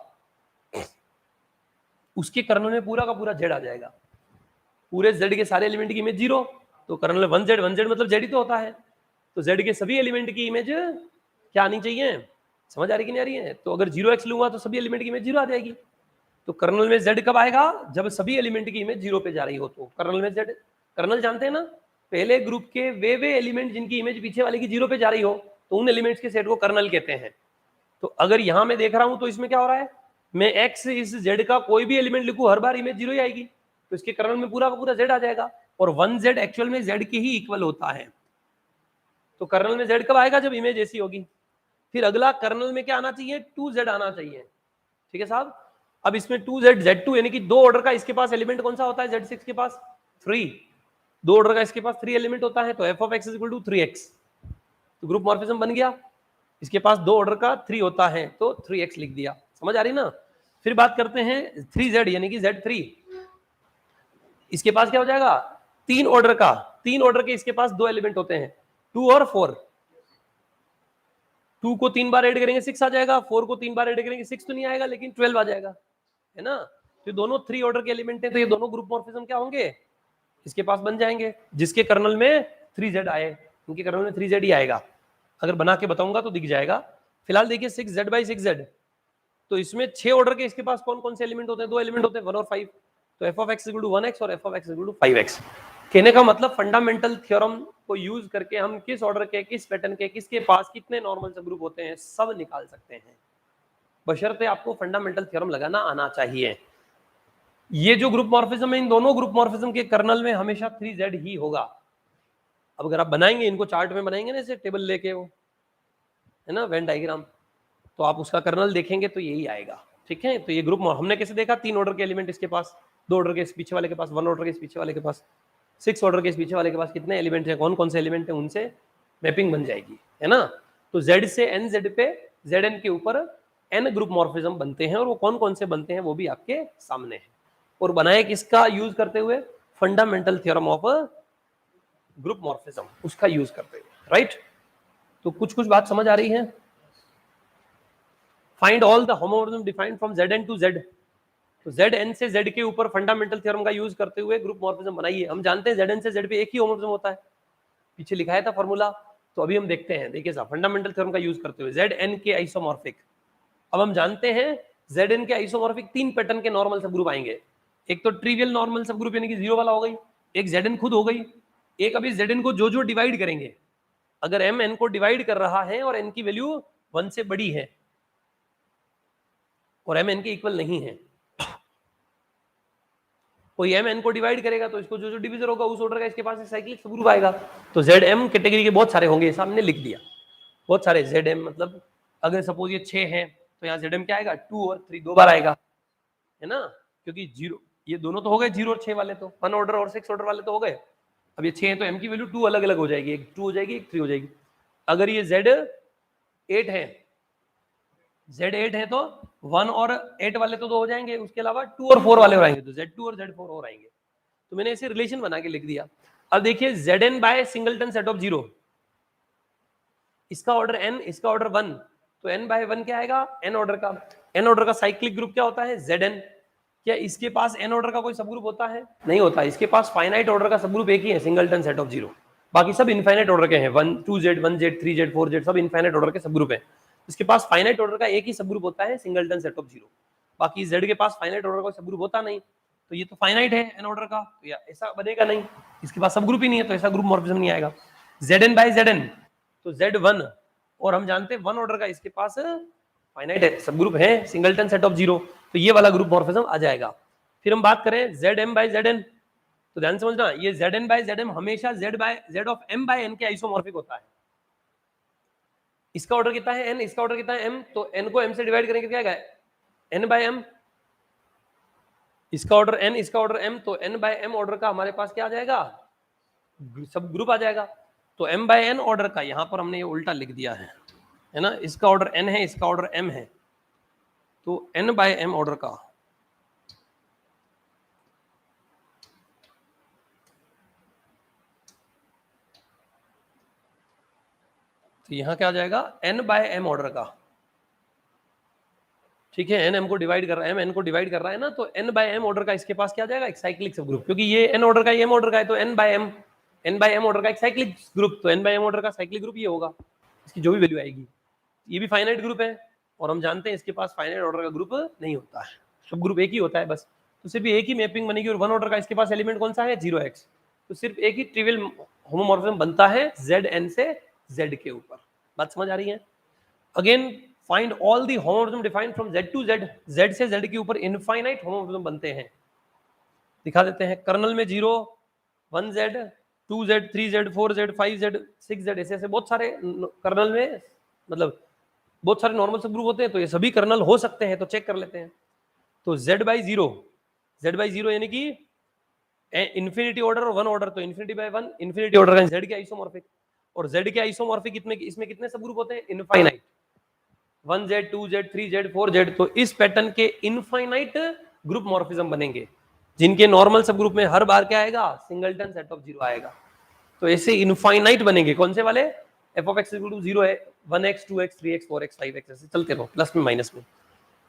उसके कर्नल में पूरा का पूरा z आ जाएगा, पूरे z के सारे एलिमेंट की इमेज 0, तो कर्नल 1z, 1z मतलब z ही तो होता है, तो z के सभी एलिमेंट की इमेज क्या आनी चाहिए? समझ आ रही कि नहीं आ रही है? तो अगर 0x लूंगा तो सभी एलिमेंट की इमेज 0 आ जाएगी, तो कर्नल में z कब आएगा? जब सभी एलिमेंट की इमेज 0 पे जा रही हो, तो कर्नल में z, कर्नल जानते हैं ना, पहले ग्रुप के वे एलिमेंट जिनकी इमेज पीछे वाले की 0 पे जा रही हो, तो उन एलिमेंट्स के सेट को कर्नल कहते हैं। तो अगर यहां मैं देख रहा हूं तो इसमें क्या हो रहा है, मैं x इस z का कोई भी एलिमेंट लिखूं हर बार इमेज 0 ही आएगी, तो इसके कर्नल में पूरा का पूरा z आ जाएगा, और 1z एक्चुअल में z के ही इक्वल होता है, तो कर्नल में z कब आएगा? जब इमेज ऐसी होगी। फिर अगला कर्नल में क्या आना चाहिए? 2z आना चाहिए, ठीक है साहब। अब इसमें 2z z2 यानी कि दो ऑर्डर का इसके पास एलिमेंट कौन सा होता है? z6 के पास 3, दो ऑर्डर का इसके पास 3 एलिमेंट होता है, तो f of x is equal to 3x, तो ग्रुप मॉर्फिज्म बन गया। इसके पास दो ऑर्डर का 3 होता है, तो 3x लिख दिया, समझ आ रही ना। फिर बात करते हैं 3z यानी कि z3, इसके पास क्या हो जाएगा? 3 ऑर्डर का, 3 ऑर्डर के इसके पास दो एलिमेंट होते हैं 2 और 4, 2 को 3 बार ऐड करेंगे 6 आ जाएगा, 4 को 3 बार ऐड करेंगे 6 तो नहीं आएगा लेकिन 12 आ जाएगा, है ना। तो दोनों 3 ऑर्डर के एलिमेंट हैं, तो ये दोनों ग्रुप मॉर्फिज्म क्या होंगे? इसके पास बन जाएंगे, जिसके कर्नल में 3z आए, उनके कर्नल में 3z ही आएगा। अगर बना के बताऊंगा तो दिख जाएगा। फिलहाल देखिए 6z बाई 6z, तो इसमें 6 ऑर्डर के इसके पास कौन कौन से एलिमेंट होते हैं? दो एलिमेंट होते हैं 1 और 5, तो f of x equal to 1x और f of x equal to 5x। कहने का मतलब फंडामेंटल थ्योरम को यूज करके हम किस ऑर्डर के, किस पैटर्न के, किसके पास कितने नॉर्मल सब ग्रुप होते हैं सब निकाल सकते हैं, बशर्ते आपको फंडामेंटल थ्योरम लगाना आना चाहिए। ये जो ग्रुप मॉर्फिज्म है, इन दोनों ग्रुप मॉर्फिज्म के कर्नल में हमेशा 3z ही होगा। अब अगर आप बनाएंगे इनको चार्ट में बनाएंगे ना, ऐसे टेबल लेके, वो है ना वेन डायग्राम, तो आप उसका कर्नल देखेंगे तो यही आएगा, ठीक है। तो ये ग्रुप हमने कैसे देखा? 3 ऑर्डर के एलिमेंट इसके पास, 2 ऑर्डर के इस पीछे वाले के पास, 1 ऑर्डर के इस पीछे वाले के पास, 6 ऑर्डर के इस पीछे वाले के पास कितने एलिमेंट है, कौन कौन से एलिमेंट है, उनसे मैपिंग बन जाएगी, है ना। तो z से nz पे zn के ऊपर n ग्रुप मॉर्फिज्म बनते हैं, और वो कौन कौन से बनते हैं वो भी आपके सामने है। और बनाए किसका यूज करते हुए? Fundamental theorem of group morphism उसका यूज करते हैं, राइट। तो कुछ कुछ बात समझ आ रही है। Find all the homomorphism defined from Zn to Z। तो Zn से Z के ऊपर फंडामेंटल थ्योरम का यूज करते हुए ग्रुप मॉर्फिज्म बनाइए। हम जानते हैं Zn से Z पे एक ही होमोमॉर्फिज्म होता है, पीछे लिखाया था फॉर्मूला। तो अभी हम देखते हैं, देखिए साहब, फंडामेंटल थ्योरम का यूज करते हुए Zn के आइसोमॉर्फिक। अब हम जानते हैं Zn के आइसोमॉर्फिक 3 पैटर्न के नॉर्मल सब ग्रुप आएंगे। एक तो ट्रिवियल नॉर्मल सब ग्रुप यानी कि 0 वाला हो गई, एक Zn खुद हो गई, एक अभी Zn को जो जो डिवाइड करेंगे, अगर m n को डिवाइड कर रहा है और n की वैल्यू 1 से बड़ी है और m n के इक्वल नहीं है, कोई m n को डिवाइड करेगा तो इसको जो जो डिवीजर होगा उस ऑर्डर का इसके पास साइक्लिक सब ग्रुप आएगा। तो Zm कैटेगरी के बहुत सारे होंगे, सामने लिख दिया बहुत सारे Zm, मतलब अगर सपोज ये 6 है तो यहाँ Zm क्या आएगा 2 और 3 दो बार आएगा, है ना, क्योंकि 0 ये दोनों तो हो गए 0 और 6 वाले, तो 1 ऑर्डर और 6 ऑर्डर वाले तो हो गए। अब ये 6 है तो m की वैल्यू 2 अलग अलग हो जाएगी, एक 2 हो जाएगी एक 3 हो जाएगी। अगर ये Z8 है, Z8 है तो 1 और 8 वाले तो 2 हो जाएंगे, उसके अलावा 2 और 4 वाले हो आएंगे, तो Z2 और Z4 और आएंगे। तो मैंने ऐसे रिलेशन बना के लिख दिया। अब देखिए Zn by singleton set of 0, इसका ऑर्डर n, इसका ऑर्डर 1, तो n बाय 1 क्या आएगा n ऑर्डर का। n ऑर्डर का साइक्लिक ग्रुप क्या होता है Zn। क्या इसके पास n ऑर्डर का कोई सब ग्रुप होता है? नहीं होता। इसके पास फाइनाइट ऑर्डर का सब ग्रुप एक ही है, सिंगलटन सेट ऑफ 0। बाकी सब इनफाइनाइट ऑर्डर के हैं, 1 2Z 1Z 3Z 4Z सब इनफाइनाइट ऑर्डर के सब ग्रुप है। इसके पास फाइनाइट ऑर्डर का एक ही सब ग्रुप होता है, सिंगलटन सेट ऑफ 0। बाकी Z के पास फाइनाइट ऑर्डर का सब ग्रुप होता नहीं, तो ये तो फाइनाइट है n ऑर्डर का, तो या ऐसा बनेगा नहीं, इसके पास सब ग्रुप ही नहीं है, तो ऐसा ग्रुप मॉर्फिज्म नहीं आएगा। Zn बाय Zn, तो Z1, और हम जानते हैं 1 ऑर्डर का इसके पास फाइनाइट है, सब ग्रुप है सिंगलटन सेट ऑफ 0, तो ये वाला ग्रुप मॉर्फिज्म आ जाएगा। फिर हम बात करें Zm बाय Zn, तो ध्यान समझना, ये Zn बाय Zm हमेशा Z of m by n के आइसोमॉर्फिक होता है। इसका ऑर्डर कितना है n, इसका ऑर्डर कितना है m, तो n को m से डिवाइड करेंगे क्या आएगा n बाय m। इसका ऑर्डर n, इसका ऑर्डर m, तो n बाय m ऑर्डर का हमारे पास क्या आ जाएगा, सब ग्रुप आ जाएगा। तो m बाय n ऑर्डर का यहां पर हमने ये उल्टा लिख दिया है ना, इसका ऑर्डर n है, इसका ऑर्डर m है, तो n बाय m ऑर्डर का, तो यहां क्या आ जाएगा n बाय m ऑर्डर का, ठीक है। n m को डिवाइड कर रहा है, m n को डिवाइड कर रहा है ना, तो n बाय m ऑर्डर का इसके पास क्या आ जाएगा, एक साइक्लिक सब ग्रुप, क्योंकि ये n ऑर्डर का ये m ऑर्डर का है, तो n बाय m ऑर्डर का एक साइक्लिक ग्रुप, तो n बाय m ऑर्डर का साइक्लिक ग्रुप ये होगा, इसकी जो भी वैल्यू आएगी। ये भी फाइनाइट ग्रुप है, और हम जानते हैं इसके पास फाइनाइट ऑर्डर का ग्रुप नहीं होता है, सब ग्रुप एक ही होता है बस, तो सिर्फ एक ही मैपिंग बनेगी, और 1 ऑर्डर का इसके पास एलिमेंट कौन सा है 0x, तो सिर्फ एक ही ट्रिवियल होमोमॉर्फिज्म बनता है Zn से Z के ऊपर। बात समझ आ रही है। Again find all the homomorphism defined from Z to Z, Z से Z के ऊपर इनफाइनाइट होमोमॉर्फिज्म बनते हैं, दिखा देते हैं। कर्नल में 0 1Z 2Z 3Z 4Z 5Z 6Z ऐसे ऐसे बहुत सारे कर्नल में, मतलब बहुत सारे नॉर्मल सब ग्रुप होते हैं, तो ये सभी कर्नल हो सकते हैं, तो चेक कर लेते हैं। तो Z बाई जीरो यानी कि इन्फिनिटी ऑर्डर और 1 ऑर्डर, तो इन्फिनिटी बाय 1 इन्फिनिटी ऑर्डर का Z के आइसोमॉर्फिक, और Z के आइसोमॉर्फिक इसमें कितने सब ग्रुप होते हैं infinite, 1Z 2Z 3Z 4Z, तो इस पैटर्न के इनफाइनाइट ग्रुप मॉर्फिज्म बनेंगे, जिनके नॉर्मल सब ग्रुप में हर बार क्या आएगा सिंगलटन सेट ऑफ 0 आएगा। तो ऐसे इनफाइनाइट बनेंगे, कौन से वाले, f of x equal to 0 है, 1x 2x 3x 4x 5x ऐसे चलते रहो प्लस में माइनस में।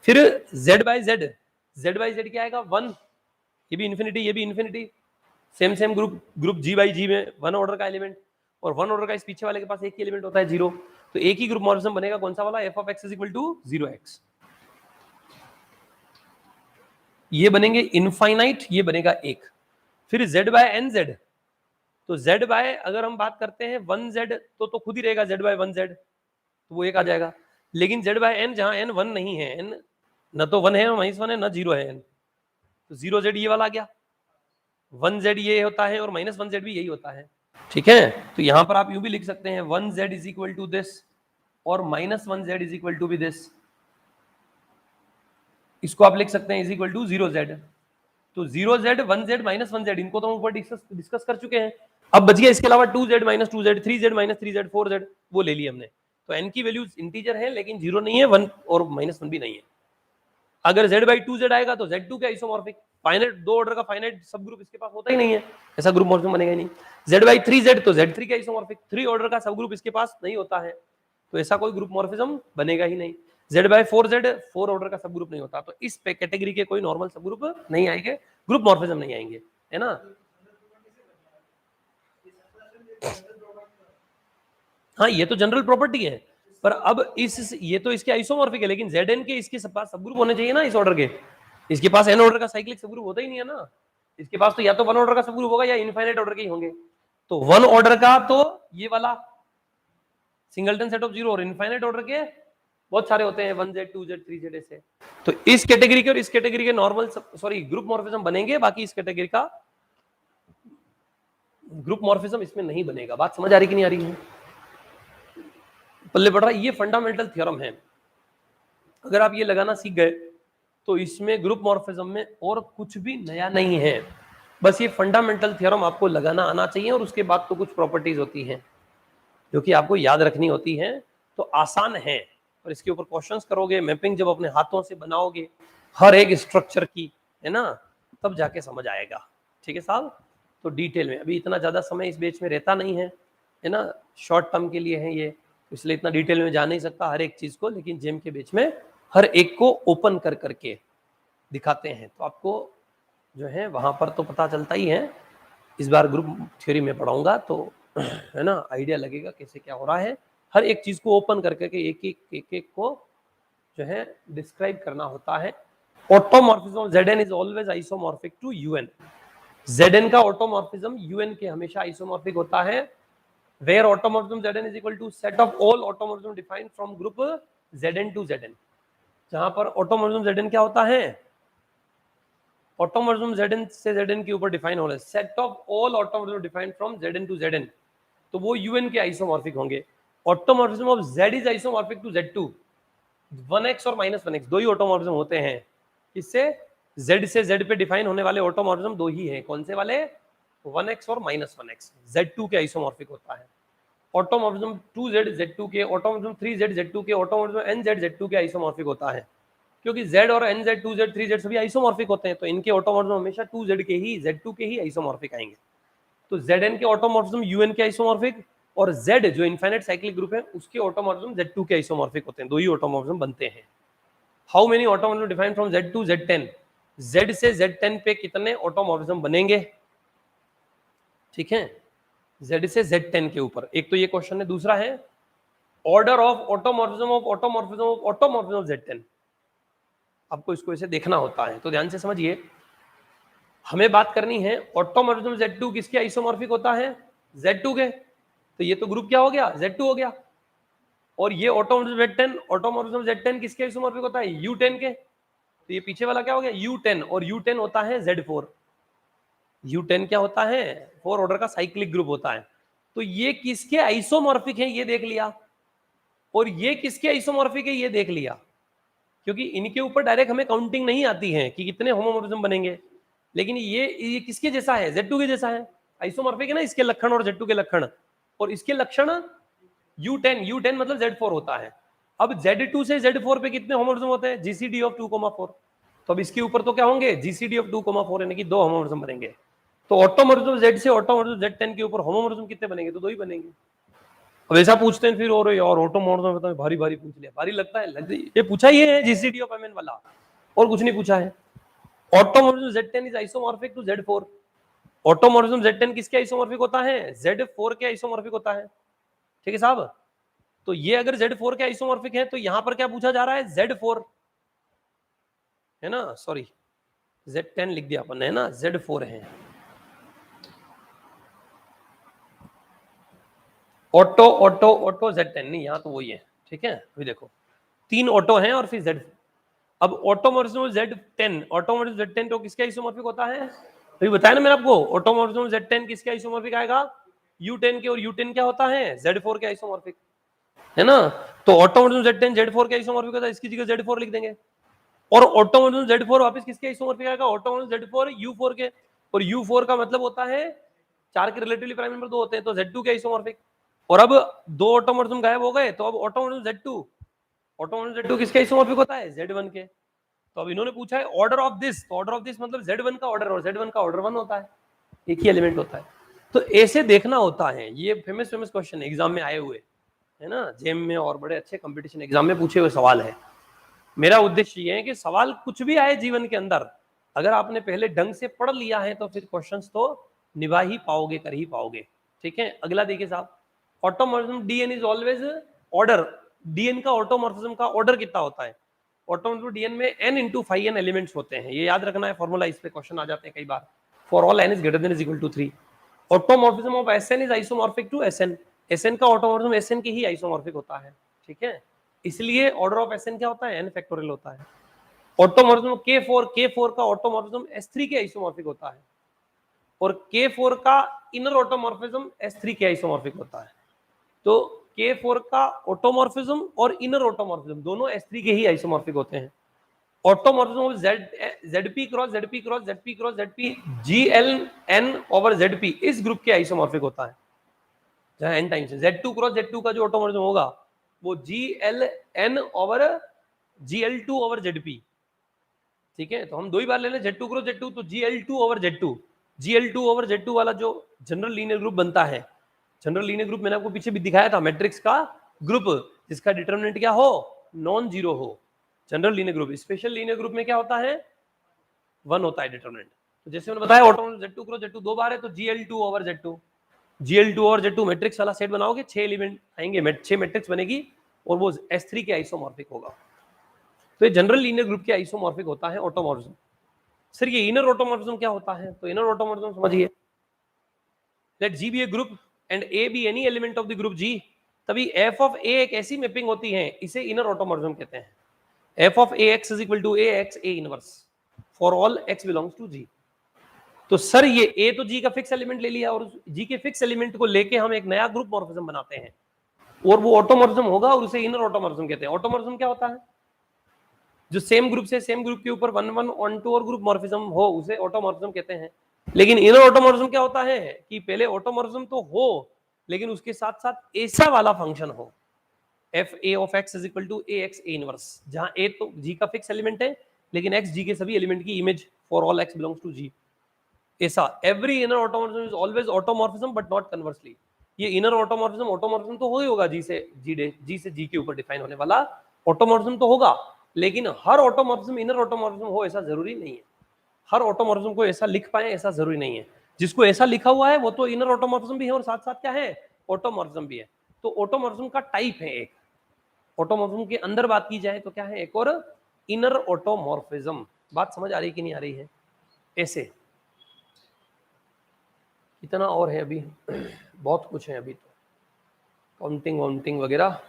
फिर Z बाय Z क्या आएगा 1, ये भी इन्फिनिटी ये भी infinity, same group G by G में 1 ऑर्डर का एलिमेंट, और 1 ऑर्डर का इस पीछे वाले के पास एक ही एलिमेंट होता है 0, तो एक ही ग्रुप मॉर्फिज्म बनेगा, कौन सा वाला, f of x equal to 0x। ये बनेंगे इनफाइनाइट, ये बनेगा 1। फिर Z बाय NZ, तो Z बाय अगर हम बात करते हैं 1Z तो खुद ही रहेगा Z बाय 1Z, तो वो एक आ जाएगा। लेकिन Z बाय N जहां N 1 नहीं है, N न तो 1 है -1 है न 0 है N, तो 0Z ये वाला आ गया, 1Z ये होता है और -1Z भी यही होता है, ठीक है। तो यहां पर आप यूं भी लिख सकते हैं 1Z is equal to this और -1Z इज इक्वल टू भी दिस, इसको आप लिख सकते हैं इज इक्वल टू 0Z। तो 0Z 1Z -1Z इनको तो हम ऊपर डिस्कस कर चुके हैं। अब बच गया इसके अलावा 2Z -2Z 3Z -3Z 4Z, वो ले लिया हमने। तो n की वैल्यूज इंटीजर है लेकिन 0 नहीं है, 1 और -1 भी नहीं है। अगर Z/2Z आएगा तो Z2 के आइसोमॉर्फिक। फाइनाइट, दो ऑर्डर का फाइनाइट सब ग्रुप इसके पास होता ही नहीं है, ऐसा ग्रुप मॉर्फिज्म बनेगा ही नहीं। Z/3Z तो Z3 के आइसोमॉर्फिक, 3 ऑर्डर का सब ग्रुप इसके पास नहीं होता है, तो ऐसा कोई ग्रुप मॉर्फिज्म बनेगा ही नहीं। Z/4Z 4 ऑर्डर का सब ग्रुप नहीं होता, तो इस कैटेगरी के कोई नॉर्मल सब ग्रुप नहीं आएंगे, ग्रुप मॉर्फिज्म नहीं आएंगे, है ना। हाँ, ये तो जनरल प्रॉपर्टी है, पर अब ये तो इसके आइसोमॉर्फिक है, लेकिन Zn के इसके पास सब ग्रुप होने चाहिए ना इस ऑर्डर के। इसके पास n ऑर्डर का साइक्लिक सब ग्रुप होता ही नहीं है ना, इसके पास तो या तो 1 ऑर्डर का सब ग्रुप होगा या इनफाइनाइट ऑर्डर के ही होंगे। तो 1 ऑर्डर का तो ये वाला सिंगलटन सेट ऑफ 0, और इनफाइनाइट ऑर्डर के बहुत सारे होते हैं, 1Z 2Z 3Z ऐसे। तो इस कैटेगरी के और इस कैटेगरी के नॉर्मल ग्रुप मॉर्फिज्म बनेंगे, बाकी इस कैटेगरी का ग्रुप मॉर्फिज्म इसमें नहीं बनेगा। बात समझ आ रही कि नहीं आ रही है, पल्ले पड़ रहा है। ये फंडामेंटल थ्योरम है, अगर आप ये लगाना सीख गए तो इसमें ग्रुप मॉर्फिज्म में और कुछ भी नया नहीं है, बस ये फंडामेंटल थ्योरम आपको लगाना आना चाहिए, और उसके बाद तो कुछ प्रॉपर्टीज होती हैं जो कि आपको याद रखनी होती हैं, तो आसान है। और इसके ऊपर क्वेश्चंस करोगे, मैपिंग जब अपने हाथों से बनाओगे हर एक स्ट्रक्चर की, है ना, तब जाके समझ आएगा। ठीक है साहब, तो डिटेल में अभी इतना ज्यादा समय इस बैच में रहता नहीं है ना, शॉर्ट टर्म के लिए है ये, इसलिए इतना डिटेल में जा नहीं सकता हर एक चीज को, लेकिन जेम के बैच में हर एक को ओपन कर करके दिखाते हैं, तो आपको जो है वहां पर तो पता चलता ही है। इस बार ग्रुप थ्योरी में पढ़ाऊंगा तो है ना, आइडिया लगेगा कैसे क्या हो रहा है। हर एक चीज को ओपन करके एक एक को जो है डिस्क्राइब करना होता है। Automorphism of Zn is always isomorphic to Un। Zn का ऑटोमॉर्फिज्म Un के हमेशा आइसोमॉर्फिक होता है, where automorphism Zn is equal to set of all automorphism defined from group Zn to Zn। जहां पर ऑटोमॉर्फिज्म Zn क्या होता है, ऑटोमॉर्फिज्म Zn से Zn के ऊपर डिफाइन हो रहा है, set of all automorphism defined from Zn to Zn, तो वो Un के आइसोमॉर्फिक होंगे। Automorphism of Z is isomorphic to Z2, 1x और -1x दो ही ऑटोमॉर्फिज्म होते हैं, इससे Z से Z पे डिफाइन होने वाले ऑटोमॉर्फिज्म दो ही हैं, कौन से वाले, 1x और -1x, Z2 के आइसोमॉर्फिक होता है। ऑटोमॉर्फिज्म 2Z Z2 के, ऑटोमॉर्फिज्म 3Z Z2 के, ऑटोमॉर्फिज्म NZ Z2 के आइसोमॉर्फिक होता है, क्योंकि Z और NZ 2Z 3Z सभी आइसोमॉर्फिक होते हैं, तो इनके ऑटोमॉर्फिज्म हमेशा 2Z के ही, Z2 के ही आइसोमॉर्फिक आएंगे। तो Zn के ऑटोमॉर्फिज्म Un के आइसोमॉर्फिक, और Z जो इनफाइनाइट साइक्लिक ग्रुप है उसके ऑटोमॉर्फिज्म Z2 के आइसोमॉर्फिक होते हैं, दो ही ऑटोमॉर्फिज्म बनते हैं। How many automorphism defined from Z to Z10, Z से Z10 पे कितने ऑटोमॉर्फिज्म बनेंगे, ठीक है, Z से Z10 के ऊपर, एक तो ये क्वेश्चन है। दूसरा है order of automorphism of automorphism of automorphism of Z10, आपको इसको ऐसे देखना होता है, तो ध्यान से समझिए। हमें बात करनी है ऑटोमॉर्फिज्म Z2 किसके आइसोमॉर्फिक होता है, Z2 के, तो ये तो ग्रुप क्या हो गया, Z2 हो गया। और ये ऑटोमॉर्फिज्म Z10 किसके आइसोमॉर्फिक होता है, U10 के, तो ये पीछे वाला क्या हो गया, U10, और U10 होता है Z4। U10 क्या होता है, 4 ऑर्डर का साइक्लिक ग्रुप होता है। तो ये किसके आइसोमॉर्फिक है ये देख लिया, और ये किसके आइसोमॉर्फिक है ये देख लिया, क्योंकि इनके ऊपर डायरेक्ट हमें काउंटिंग नहीं आती है कि कितने होमोमॉर्फिज्म बनेंगे, लेकिन ये किसके जैसा है, Z2 के जैसा है, आइसोमॉर्फिक है ना, इसके लक्षण और Z2 के लक्षण, और इसके लक्षण U10 मतलब Z4 होता है। अब Z2 से Z4 पे कितने होमोमॉर्फिज्म होते हैं, GCD ऑफ 2,4, तो अब इसके ऊपर तो क्या होंगे, GCD ऑफ 2,4 यानी कि 2 होमोमॉर्फिज्म बनेंगे। तो ऑटोमॉर्फिज्म Z से ऑटोमॉर्फिज्म Z10 के ऊपर होमोमॉर्फिज्म कितने बनेंगे, तो 2 ही बनेंगे। अब ऐसा पूछते हैं फिर, और यार ऑटोमॉर्फिज्म तो भारी भारी पूछ लिया, भारी लगता है, ये पूछा ही है GCD ऑफ MN वाला, और कुछ नहीं पूछा है। Automorphism Z10 is isomorphic to Z4, automorphism Z10 किसके आइसोमॉर्फिक होता है, Z4 के आइसोमॉर्फिक होता है, ठीक है साहब। तो ये अगर Z4 के आइसोमॉर्फिक है, तो यहां पर क्या पूछा जा रहा है, Z4 है ना, सॉरी Z10 लिख दिया अपन ने, है ना, Z4 है। ऑटो Z10 नहीं, यहां तो वही है, ठीक है। अभी देखो 3 ऑटो हैं और फिर Z। अब ऑटोमॉर्फिज्म Z10, ऑटोमॉर्फिज्म Z10 तो किसके आइसोमॉर्फिक होता है, अभी बताया ना मैंने आपको, ऑटोमॉर्फिज्म Z10 किसके आइसोमॉर्फिक आएगा, U10 के, और U10 क्या होता है, Z4 के आइसोमॉर्फिक, है ना। तो ऑटोमॉर्फिज्म Z10 Z4 के आइसोमॉर्फिक होता है, इसकी जगह Z4 लिख देंगे। और ऑटोमॉर्फिज्म Z4 वापस किसके आइसोमॉर्फिक आएगा, ऑटोमॉर्फिज्म Z4 U4 के, और U4 का मतलब होता है 4 के रिलेटिवली प्राइम नंबर 2 होते हैं, तो Z2 के आइसोमॉर्फिक। और अब 2 ऑटोमॉर्फिज्म गायब हो गए, तो अब ऑटोमॉर्फिज्म Z2 किसके आइसोमॉर्फिक होता है, Z1 के। तो अब इन्होंने पूछा है ऑर्डर ऑफ दिस, तो ऑर्डर ऑफ दिस मतलब Z1 का ऑर्डर, और Z1 का ऑर्डर 1 होता है, एक ही एलिमेंट होता है। तो ऐसे देखना होता है, ये फेमस क्वेश्चन एग्जाम में आए हुए है ना, जेम में और बड़े अच्छे कंपटीशन एग्जाम में पूछे हुए सवाल है। मेरा उद्देश्य ये है कि सवाल कुछ भी आए जीवन के अंदर, अगर आपने पहले ढंग से पढ़ लिया है तो फिर क्वेश्चंस तो निभा ही पाओगे, कर ही पाओगे। ठीक है, अगला देखिए साहब, automorphism D N is always order, D N का ऑटोमॉर्फिज्म का ऑर्डर कितना होता है? ऑटोमॉर्फिज्म डीएन में n into phi n elements होते हैं, ये याद रखना है फॉर्मूला, इस पे क्वेश्चन आ जाते हैं कई बार। For all n is greater than is equal to 3, automorphism of Sn is isomorphic to Sn, Sn का ऑटोमॉर्फिज्म Sn के ही आइसोमॉर्फिक होता है। ठीक है, इसलिए ऑर्डर ऑफ Sn क्या होता है? n फैक्टोरियल होता है। ऑटोमॉर्फिज्म K4 का ऑटोमॉर्फिज्म S3 के आइसोमॉर्फिक होता है, और K4 का इनर ऑटोमॉर्फिज्म S3 के आइसोमॉर्फिक होता है। तो K4 का ऑटोमॉर्फिज्म और इनर ऑटोमॉर्फिज्म दोनों S3 के ही आइसोमॉर्फिक होते हैं। Automorphism of ZP cross ZP cross ZP cross ZP GLN over ZP इस ग्रुप के आइसोमॉर्फिक होता है, जहां n टाइम्स है। Z2 क्रॉस Z2 का जो ऑटोमॉर्फिज्म होगा वो GLN over GL2 over ZP। ठीक है, तो हम दो ही बार ले लें, Z2 क्रॉस Z2 तो GL2 over Z2, GL2 over Z2 वाला जो जनरल लीनियर ग्रुप बनता है, जनरल लीनियर ग्रुप मैंने आपको पीछे भी दिखाया था, मैट्रिक्स का ग्रुप जिसका डिटरमिनेंट क्या हो? नॉन जीरो हो, general linear group. Special linear group में क्या होता है? 1 होता है डिटरमिनेंट। तो जैसे मैंने बताया ऑटोमॉर्फिज्म Z2 क्रॉस Z2 दो बार है तो GL2 over Z2, GL2 over Z2 matrix वाला सेट बनाओगे, 6 एलिमेंट आएंगे, 6 मैट्रिक्स बनेगी और वो S3 के आइसोमॉर्फिक होगा। तो ये जनरल लीनियर ग्रुप के आइसोमॉर्फिक होता है ऑटोमॉर्फिज्म। सर ये इनर ऑटोमॉर्फिज्म क्या होता है? तो इनर ऑटोमॉर्फिज्म समझिए, late G be a group and A be any element of the group G, तभी f of A एक ऐसी मैपिंग होती है, इसे इनर ऑटोमॉर्फिज्म कहते हैं। f of AX is equal to AX A inverse for all x belongs to G। तो sir ये A तो G का फिक्स एलिमेंट ले लिया, और G के फिक्स एलिमेंट को लेके हम एक नया ग्रुप मॉर्फिज्म बनाते हैं, और वो ऑटोमॉर्फिज्म होगा और उसे इनर ऑटोमॉर्फिज्म कहते हैं। ऑटोमॉर्फिज्म क्या होता है? जो सेम ग्रुप से सेम ग्रुप के ऊपर 1 1 2 और ग्रुप मॉर्फिज्म हो, उसे ऑटोमॉर्फिज्म कहते हैं। लेकिन इनर ऑटोमॉर्फिज्म क्या होता है कि पहले ऑटोमॉर्फिज्म तो हो लेकिन उसके साथ साथ ऐसा वाला फंक्शन हो, F A of x is equal to A X A inverse, जहां ए तो जी का फिक्स एलिमेंट है लेकिन एक्स जी के सभी एलिमेंट की image for all x belongs to G. ऐसा every inner automorphism is always automorphism but not conversely. ये इनर ऑटोमॉर्फिज्म तो हो ही होगा, जी से जी के ऊपर डिफाइन होने वाला ऑटोमॉर्फिज्म तो होगा, लेकिन हर ऑटोमॉर्फिज्म इनर ऑटोमॉर्फिज्म हो ऐसा जरूरी नहीं है। हर ऑटोमॉर्फिज्म को ऐसा लिख पाए ऐसा जरूरी नहीं है। जिसको ऐसा लिखा हुआ है वो तो इनर ऑटोमॉर्फिज्म भी है और साथ साथ क्या है? ऑटोमॉर्फिज्म भी है। तो ऑटोमॉर्फिज्म का टाइप है एक, ऑटोमॉर्फिज्म के अंदर बात की जाए तो क्या है? एक और इनर ऑटोमॉर्फिज्म। बात समझ आ रही कि नहीं आ रही है? ऐसे इतना और है अभी बहुत कुछ है अभी, तो काउंटिंग वगैरह।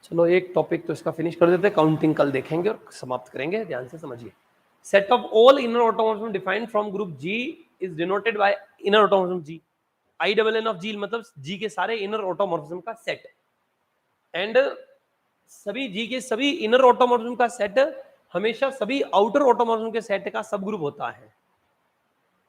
चलो एक टॉपिक तो इसका फिनिश कर देते हैं, काउंटिंग कल देखेंगे और समाप्त करेंगे, ध्यान से समझिए। Set of all inner automorphism defined from group G is denoted by inner automorphism G. I double N of G मतलब जी के सारे इनर ऑटोमॉर्फिज्म का सेट, एंड सभी जी के सभी इनर ऑटोमॉर्फिज्म का सेट हमेशा सभी आउटर ऑटोमॉर्फिज्म के सेट का सब ग्रुप होता है।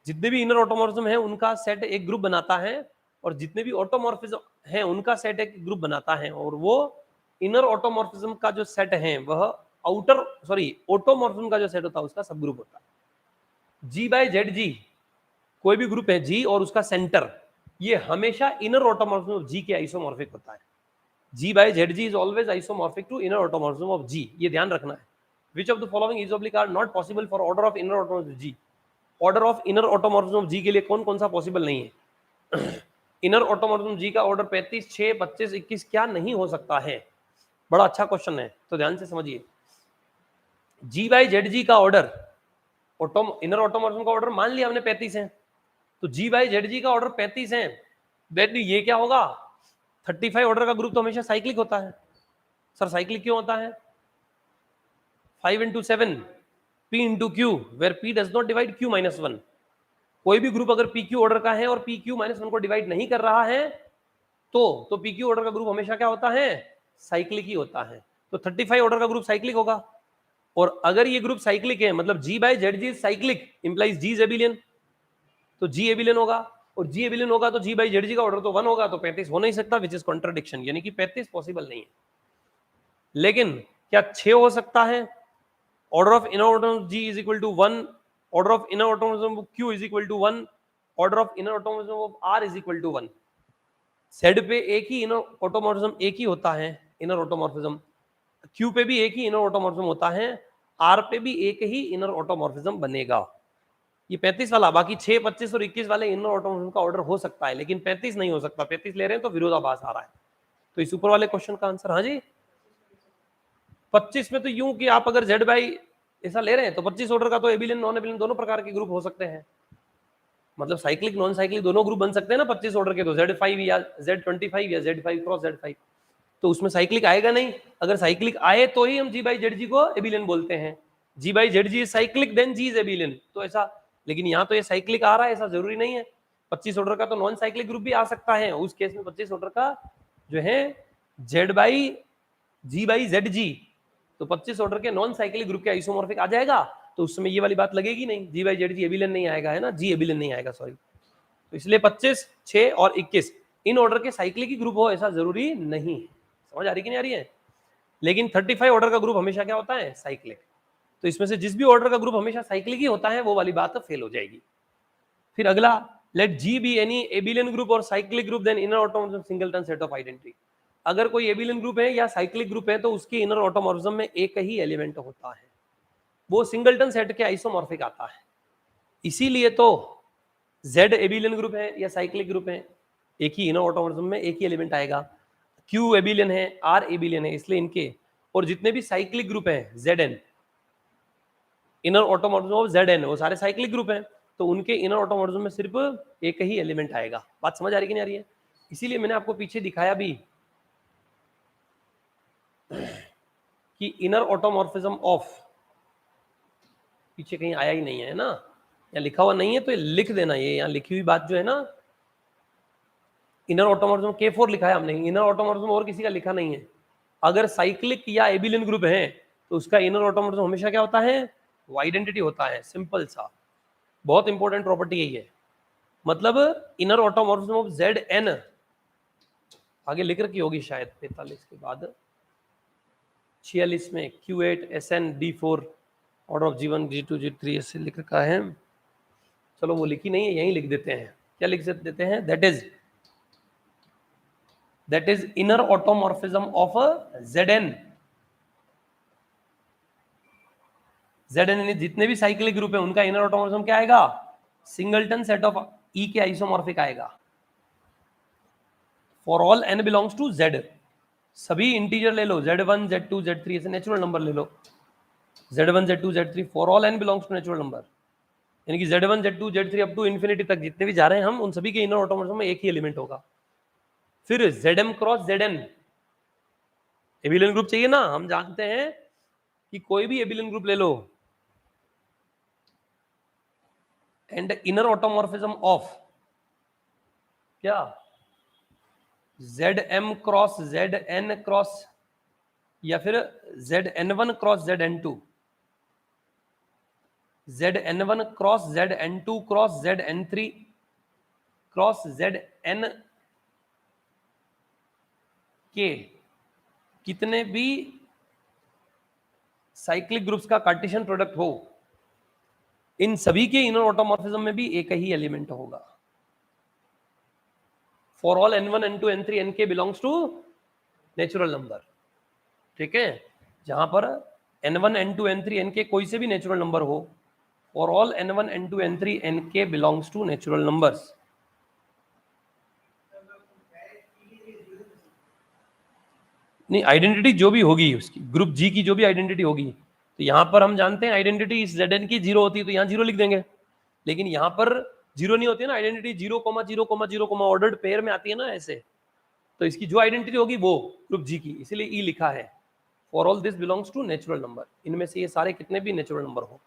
जितने भी इनर ऑटोमॉर्फिज्म है उनका सेट एक ग्रुप बनाता है, और जितने भी ऑटोमॉर्फिज्म है उनका सेट एक ग्रुप बनाता है, और वो इनर ऑटोमॉर्फिज्म का जो सेट है वह ऑटोमॉर्फिज्म का जो सेट होता है उसका सब ग्रुप होता है। जी बाय जेड जी, कोई भी ग्रुप है जी और उसका सेंटर, ये हमेशा इनर ऑटोमॉर्फिज्म ऑफ जी के आइसोमॉर्फिक होता है। G by Z G is always isomorphic to inner automorphism of G, ये ध्यान रखना है। Which of the following is oblique are not possible for order of inner automorphism G. Order of inner automorphism of G के लिए कौन कौन सा possible नहीं है? इनर ऑटोमॉर्फिज्म जी का ऑर्डर 35 6 25 21 क्या नहीं हो सकता है? बड़ा अच्छा क्वेश्चन है, तो ध्यान से समझिए। जी बाई जेड जी का ऑर्डर, इनर ऑटोमॉर्फिज्म का ऑर्डर मान लिया हमने 35 है, तो जी बाई जेड जी का ऑर्डर 35 है, दैट ये क्या होगा? 35 ऑर्डर का ग्रुप तो हमेशा साइक्लिक होता है। सर साइक्लिक क्यों होता है? 5 into 7 p into q where p does not divide q minus 1। कोई भी ग्रुप अगर pq ऑर्डर का है और pq minus 1 को डिवाइड नहीं कर रहा है तो pq ऑर्डर का ग्रुप हमेशा क्या होता है? साइक्लिक ही होता है। तो 35 ऑर्डर का ग्रुप साइक्लिक होगा, और अगर ये ग्रुप साइक्लिक है मतलब G by Z G cyclic implies G is abelian, तो जी एबिलियन होगा। और जी एबिलियन होगा तो जी बाई जेड जी का ऑर्डर तो 1 होगा, तो 35 हो नहीं सकता, विच इज कॉन्ट्रडिक्शन, यानी कि 35 पॉसिबल नहीं है। लेकिन क्या 6 हो सकता है? Order of inner automorphism G is equal to 1, order of inner automorphism Q is equal to 1, order of inner automorphism of R is equal to 1। Z पे एक ही इनर ऑटोमॉर्फिज्म एक ही होता है, इनर ऑटोमॉर्फिज्म, क्यू पे भी एक ही inner automorphism होता है, आर पे भी एक ही इनर ऑटोमॉर्फिज्म बनेगा। ये 35 वाला, बाकी 6, 25 और 21 वाले इनर ऑटोमॉर्फिज्म का ऑर्डर हो सकता है, लेकिन 35 नहीं हो सकता। 35 ले रहे हैं तो विरोधाभास आ रहा है। तो इस ऊपर वाले क्वेश्चन का आंसर हाँ जी 25 में तो यूं कि आप अगर जेड बाई ऐसा ले रहे हैं तो 25 ऑर्डर का तो एबिलियन नॉन एबिलियन दोनों प्रकार के ग्रुप हो सकते हैं, मतलब साइक्लिक नॉन साइक्लिक दोनों ग्रुप बन सकते हैं ना 25 ऑर्डर के, तो Z5 या Z25 या Z5 क्रॉस Z5, तो उसमें साइक्लिक आएगा नहीं। अगर साइक्लिक आए तो ही हम जी बाई जेड जी को एबिलियन बोलते हैं। G by Z G cyclic then G is abelian, तो ऐसा, लेकिन यहाँ तो ये साइक्लिक आ रहा है, ऐसा जरूरी नहीं है। 25 ऑर्डर का तो नॉन साइक्लिक ग्रुप भी आ सकता है, उस केस में 25 ऑर्डर का जो है Z by G by Z G, तो 25 ऑर्डर के नॉन साइक्लिक ग्रुप के आइसोमॉर्फिक आ जाएगा, तो उस समय ये वाली बात लगेगी नहीं, जी बाई जेड जी एबिलियन नहीं आएगा, है ना, जी एबिलियन नहीं आएगा, सॉरी। तो इसलिए 25, 6 और 21 इन ऑर्डर के साइक्लिक ही ग्रुप हो ऐसा जरूरी नहीं है। समझ आ रही कि नहीं आ रही है? लेकिन 35 ऑर्डर का ग्रुप हमेशा क्या होता है? साइक्लिक। तो इसमें से जिस भी ऑर्डर का ग्रुप हमेशा साइक्लिक ही होता है वो वाली बात फेल हो जाएगी। फिर अगला, let G be any abelian group और cyclic group then inner automorphism singleton set of identity. अगर कोई एबिलियन ग्रुप है या साइक्लिक ग्रुप है तो उसके इनर ऑटोमॉर्फिज्म में एक ही एलिमेंट होता है, वो सिंगलटन सेट के आइसोमॉर्फिक आता है। इसीलिए तो Z एबिलियन ग्रुप है या साइक्लिक ग्रुप है, एक ही इनर ऑटोमॉर्फिज्म में एक ही एलिमेंट आएगा। Q एबिलियन है, R एबिलियन है, इसलिए इनके और जितने भी साइक्लिक ग्रुप हैं Zn, inner automorphism of Zn, वो सारे साइक्लिक ग्रुप हैं, तो उनके इनर ऑटोमॉर्फिज्म में सिर्फ एक ही एलिमेंट आएगा। बात समझ आ रही कि नहीं आ रही है? इसीलिए मैंने आपको पीछे दिखाया भी कि इनर ऑटोमॉर्फिज्म ऑफ, पीछे कहीं आया ही नहीं है ना, या लिखा हुआ नहीं है तो लिख देना, ये यहाँ लिखी हुई बात जो है ना, इनर ऑटोमॉर्फिज्म K4 लिखा है हमने, इनर ऑटोमॉर्फिज्म और किसी का लिखा नहीं है। अगर साइक्लिक या एबिलियन ग्रुप है तो उसका इनर ऑटोमॉर्फिज्म हमेशा क्या होता है? वो आइडेंटिटी होता है, सिंपल सा, बहुत इंपॉर्टेंट प्रॉपर्टी यही है। मतलब इनर ऑटोमॉर्फिज्म ऑफ Zn, आगे लिख रखी होगी शायद 45 के बाद 46 में, Q8 SN D4 order of G1 G2 G3 ऐसे लिख रखा है। चलो वो लिखी नहीं है, यहीं लिख देते हैं। क्या लिख देते हैं? that is inner automorphism of Zn। Zn यानी जितने भी साइक्लिक ग्रुप है उनका इनर ऑटोमॉर्फिज्म क्या आएगा? सिंगलटन सेट ऑफ E के आइसोमॉर्फिक आएगा। For all n belongs to Z, सभी इंटीजर ले लो, Z1 Z2 Z3 ऐसे नेचुरल नंबर ले लो, Z1 Z2 Z3 for all n belongs to natural number, यानी कि Z1 Z2 Z3 up to infinity तक जितने भी जा रहे हैं हम, उन सभी के इनर ऑटोमॉर्फिज्म में एक ही एलिमेंट होगा। फिर Zm cross Zn, abelian group चाहिए ना, हम जानते हैं कि कोई भी एबिलियन ग्रुप ले लो एंड इनर ऑटोमॉर्फिज्म ऑफ क्या? Zm क्रॉस Zn क्रॉस, या फिर Zn1 cross Zn2, Zn1 cross Zn2 cross Zn3 cross Zn के कितने भी साइक्लिक ग्रुप्स का कार्टेशियन प्रोडक्ट हो, इन सभी के इनर ऑटोमॉर्फिज्म में भी एक ही एलिमेंट होगा। For all n1 n2 n3 nk belongs to natural number, ठीक है, जहां पर n1 n2 n3 nk कोई से भी नेचुरल नंबर हो, for all n1 n2 n3 nk belongs to natural numbers. नहीं, आइडेंटिटी जो भी होगी उसकी, ग्रुप जी की जो भी आइडेंटिटी होगी, तो यहां पर हम जानते हैं आइडेंटिटी इस Zn की 0 होती है, तो यहाँ 0 लिख देंगे। लेकिन यहाँ पर 0 नहीं होती है ना, आइडेंटिटी 0,0,0 ऑर्डर्ड पेयर में आती है ना ऐसे, तो इसकी जो आइडेंटिटी होगी वो ग्रुप जी की, इसीलिए ई लिखा है। For all this belongs to natural number, इनमें से ये सारे कितने भी नेचुरल नंबर हो,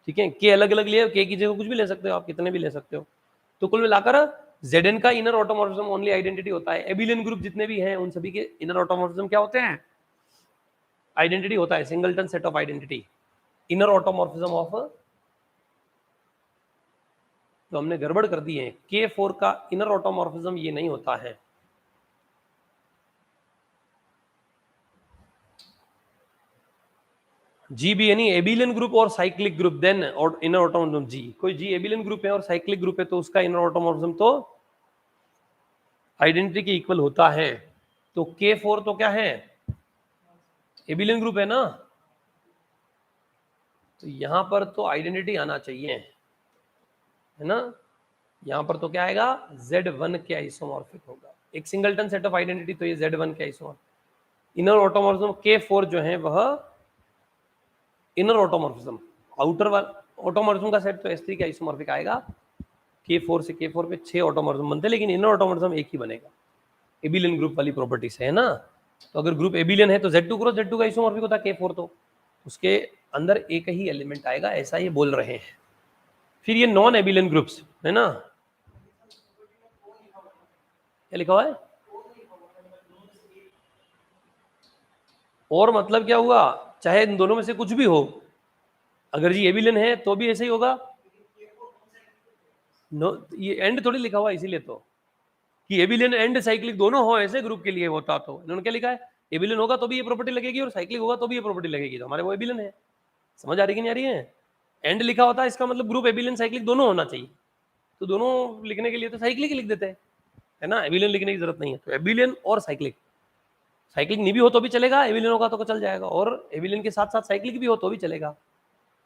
ठीक है, के अलग अलग लिए, के की जगह कुछ भी ले सकते हो आप, कितने भी ले सकते हो। तो कुल मिलाकर Zn का इनर ऑटोमॉर्फिज्म ओनली आइडेंटिटी होता है। एबिलियन ग्रुप जितने भी हैं उन सभी के इनर ऑटोमॉर्फिज्म क्या होते हैं? आइडेंटिटी होता है, singleton set of identity, inner automorphism of तो हमने गड़बड़ कर दी है। K4 का इनर ऑटोमॉर्फिज्म ये नहीं होता है। जी भी यानी एबिलियन ग्रुप और साइक्लिक ग्रुप, देन और इनर ऑटोमॉर्फिज्म जी। कोई जी एबिलियन ग्रुप है और साइक्लिक ग्रुप है तो उसका इनर ऑटोमॉर्फिज्म तो आइडेंटिटी के इक्वल होता है। तो K4 तो क्या है, एबिलियन ग्रुप है ना, तो यहां पर तो आइडेंटिटी आना चाहिए, है ना। यहां पर तो क्या आएगा, Z1 के आइसोमॉर्फिक होगा। एक सिंगलटन सेट ऑफ आइडेंटिटी, तो ये Z1 के आइसोमॉर्फिक। इनर ऑटोमॉर्फिज्म K4 जो है वह इनर ऑटोमॉर्फिज्म, आउटर वाला ऑटोमॉर्फिज्म का सेट तो S3 के आइसोमॉर्फिक आएगा। K4 से K4 पे 6 ऑटोमॉर्फिज्म बनते हैं, लेकिन इनर ऑटोमॉर्फिज्म एक ही बनेगा, एबिलियन ग्रुप वाली प्रॉपर्टी से, है ना। तो अगर ग्रुप एबिलियन है तो Z2 क्रॉस Z2 का आइसोमॉर्फिक होता है K4, तो उसके अंदर एक ही एलिमेंट आएगा, ऐसा ये बोल रहे हैं। फिर ये नॉन एबिलियन ग्रुप्स, है ना, क्या लिखा हुआ है, और मतलब क्या हुआ, चाहे इन दोनों में से कुछ भी हो, अगर जी एबिलियन है तो भी ऐसे ही होगा। नो, ये एंड थोड़ी लिखा हुआ है, इसीलिए तो कि एबिलियन एंड साइक्लिक दोनों हो, ऐसे ग्रुप के लिए होता तो इन्होंने क्या लिखा है, एबिलियन होगा तो भी ये प्रॉपर्टी लगेगी और साइक्लिक होगा तो भी ये प्रॉपर्टी लगेगी, तो हमारे वो एबिलियन है। समझ आ रही कि नहीं आ रही है। एंड लिखा होता है इसका मतलब ग्रुप एबिलियन साइक्लिक दोनों होना चाहिए, तो दोनों लिखने के लिए तो साइक्लिक लिख देते हैं, है ना, एबिलियन लिखने की जरूरत नहीं है। तो एबिलियन और साइक्लिक, साइक्लिक नहीं भी हो तो भी चलेगा, एबिलियन होगा तो चल जाएगा, और एबिलियन के साथ साथ साइक्लिक भी हो तो भी चलेगा,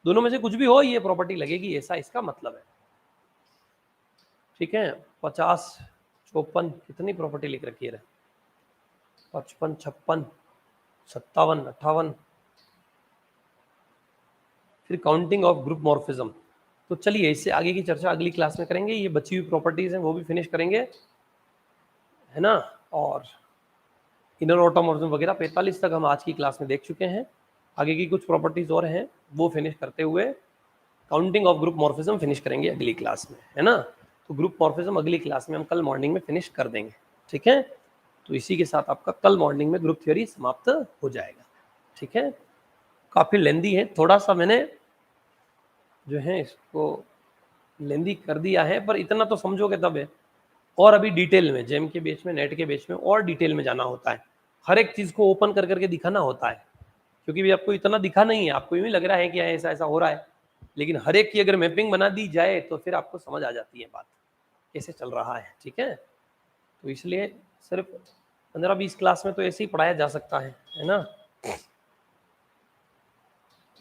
दोनों में से कुछ भी हो ये प्रॉपर्टी लगेगी, ऐसा इसका मतलब है। ठीक है, 50 54 कितनी प्रॉपर्टी लिख रखी है, 55 56 57 58। फिर काउंटिंग ऑफ ग्रुप मॉर्फिज्म, तो चलिए इससे आगे की चर्चा अगली क्लास में करेंगे, ये बची हुई प्रॉपर्टीज हैं वो भी फिनिश करेंगे, है ना। और इनर ऑटोमॉर्फिज्म वगैरह 45 तक हम आज की क्लास में देख चुके हैं, आगे की कुछ प्रॉपर्टीज और हैं वो फिनिश करते हुए counting of group morphism finish करेंगे अगली क्लास में, है ना। तो ग्रुप मॉर्फिज्म अगली क्लास में हम कल मॉर्निंग में फिनिश कर देंगे, ठीक है। तो इसी के साथ आपका कल मॉर्निंग में ग्रुप थ्योरी समाप्त हो जाएगा, ठीक है। काफ़ी लेंदी है, थोड़ा सा मैंने जो है इसको लेंदी कर दिया है, पर इतना तो समझोगे तब है। और अभी डिटेल में जेम के बेच में, नेट के बेच में और डिटेल में जाना होता है, हर एक चीज़ को ओपन कर करके दिखाना होता है, क्योंकि भी आपको इतना दिखा नहीं है, आपको यूँ ही लग रहा है कि ऐसा ऐसा हो रहा है, लेकिन हर एक की अगर मैपिंग बना दी जाए तो फिर आपको समझ आ जाती है बात कैसे चल रहा है, ठीक है। तो इसलिए सिर्फ 15-20 क्लास में तो ऐसे ही पढ़ाया जा सकता है ना।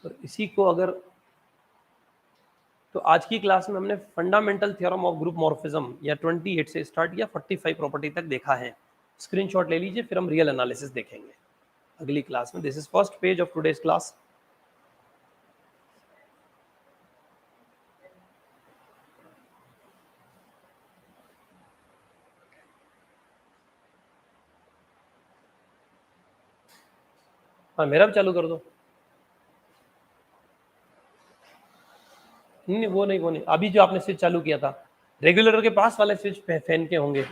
तो इसी को अगर, तो आज की क्लास में हमने fundamental theorem of group morphism या 28 से स्टार्ट किया 45 प्रॉपर्टी तक देखा है। स्क्रीनशॉट ले लीजिए, फिर हम रियल एनालिसिस देखेंगे अगली क्लास में। This is first page of today's class. हाँ, मेरा भी चालू कर दो। नहीं, वो नहीं, वो नहीं, अभी जो आपने स्विच चालू किया था रेगुलेटर के पास वाले स्विच फैन के होंगे,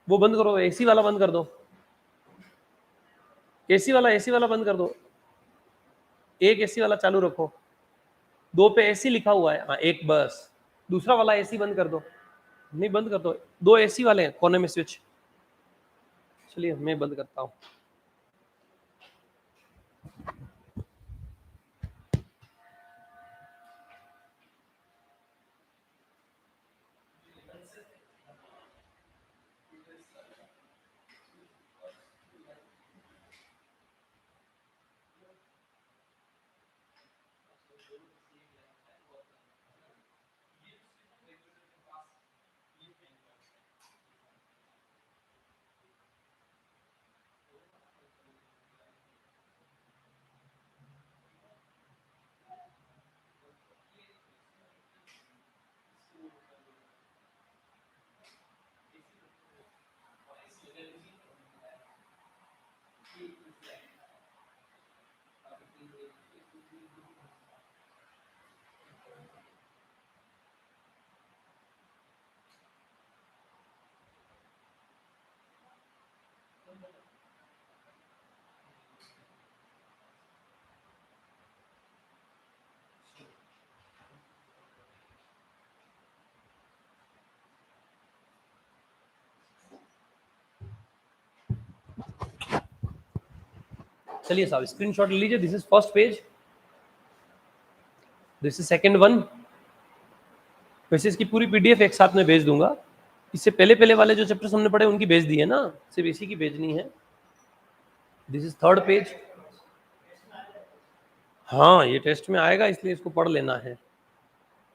वो बंद करो, एसी वाला बंद कर दो, एसी वाला बंद कर दो, एक एसी वाला चालू रखो, दो पे एसी लिखा हुआ है, हाँ एक बस, दूसरा वाला एसी बंद कर दो, नहीं बंद कर दो, दो एसी वाले हैं कोने में स्विच। चलिए मैं बंद करता हूँ। चलिए साहब स्क्रीनशॉट ले लीजिए, this is first page, this is second one. वैसे इसकी पूरी पीडीएफ एक साथ में भेज दूंगा, इससे पहले वाले जो चैप्टर्स हमने पढ़े उनकी भेज दी है ना, सिर्फ इसी की भेजनी है। This is third page. हाँ ये टेस्ट में आएगा इसलिए इसको पढ़ लेना है,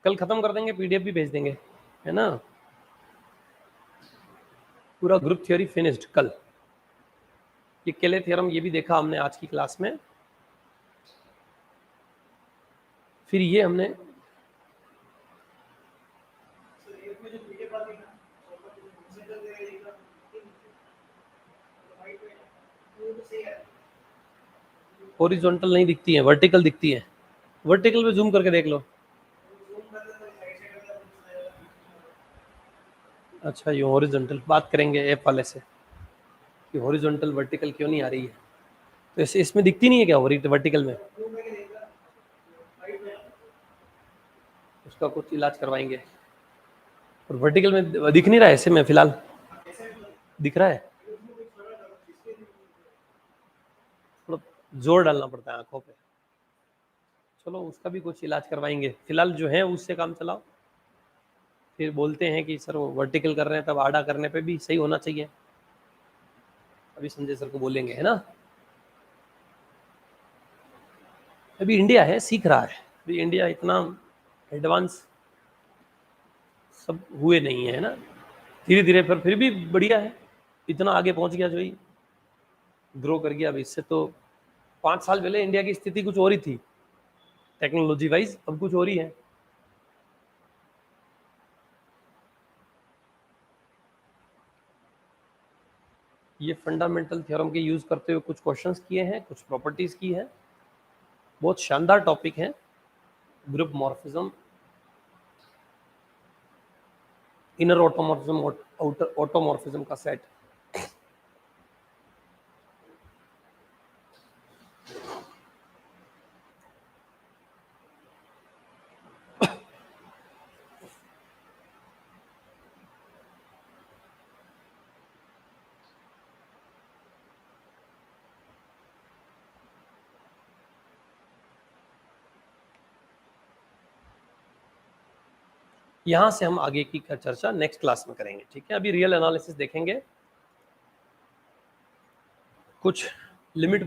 कल खत्म कर देंगे, पीडीएफ भी भेज देंगे, है ना। पूरा ग्रुप थ्योरी फिनिश्ड कल। ये केले थ्योरम ये भी देखा हमने आज की क्लास में। फिर ये हमने हॉरिजॉन्टल नहीं दिखती है, वर्टिकल दिखती है। वर्टिकल पे जूम करके देख लो। अच्छा ये हॉरिजॉन्टल बात करेंगे ऐप वाले से कि हॉरिजॉन्टल वर्टिकल क्यों नहीं आ रही है, तो ऐसे इसमें दिखती नहीं है क्या वर्टिकल में, उसका कुछ इलाज करवाएंगे। और वर्टिकल में दिख नहीं रहा है ऐसे में, फिलहाल दिख रहा है, थोड़ा जोर डालना पड़ता है आंखों पे। चलो उसका भी कुछ इलाज करवाएंगे, फिलहाल जो है उससे काम चलाओ। फिर बोलते हैं कि सर वो वर्टिकल कर रहे हैं तब आड़ा करने पे भी सही होना चाहिए, अभी संजय सर को बोलेंगे, है ना। अभी इंडिया है सीख रहा है, अभी इंडिया इतना एडवांस सब हुए नहीं है ना, धीरे धीरे पर फिर भी बढ़िया है, इतना आगे पहुंच गया जो ही ग्रो कर गया। अब इससे तो 5 साल पहले इंडिया की स्थिति कुछ और ही थी टेक्नोलॉजी वाइज, अब कुछ और ही है। ये फंडामेंटल थ्योरम के यूज करते हुए कुछ क्वेश्चंस किए हैं, कुछ प्रॉपर्टीज की है, बहुत शानदार टॉपिक है। Group morphism, inner automorphism, outer automorphism का सेट। यहां से हम आगे की चर्चा नेक्स्ट क्लास में करेंगे, ठीक है। अभी रियल एनालिसिस देखेंगे, कुछ लिमिट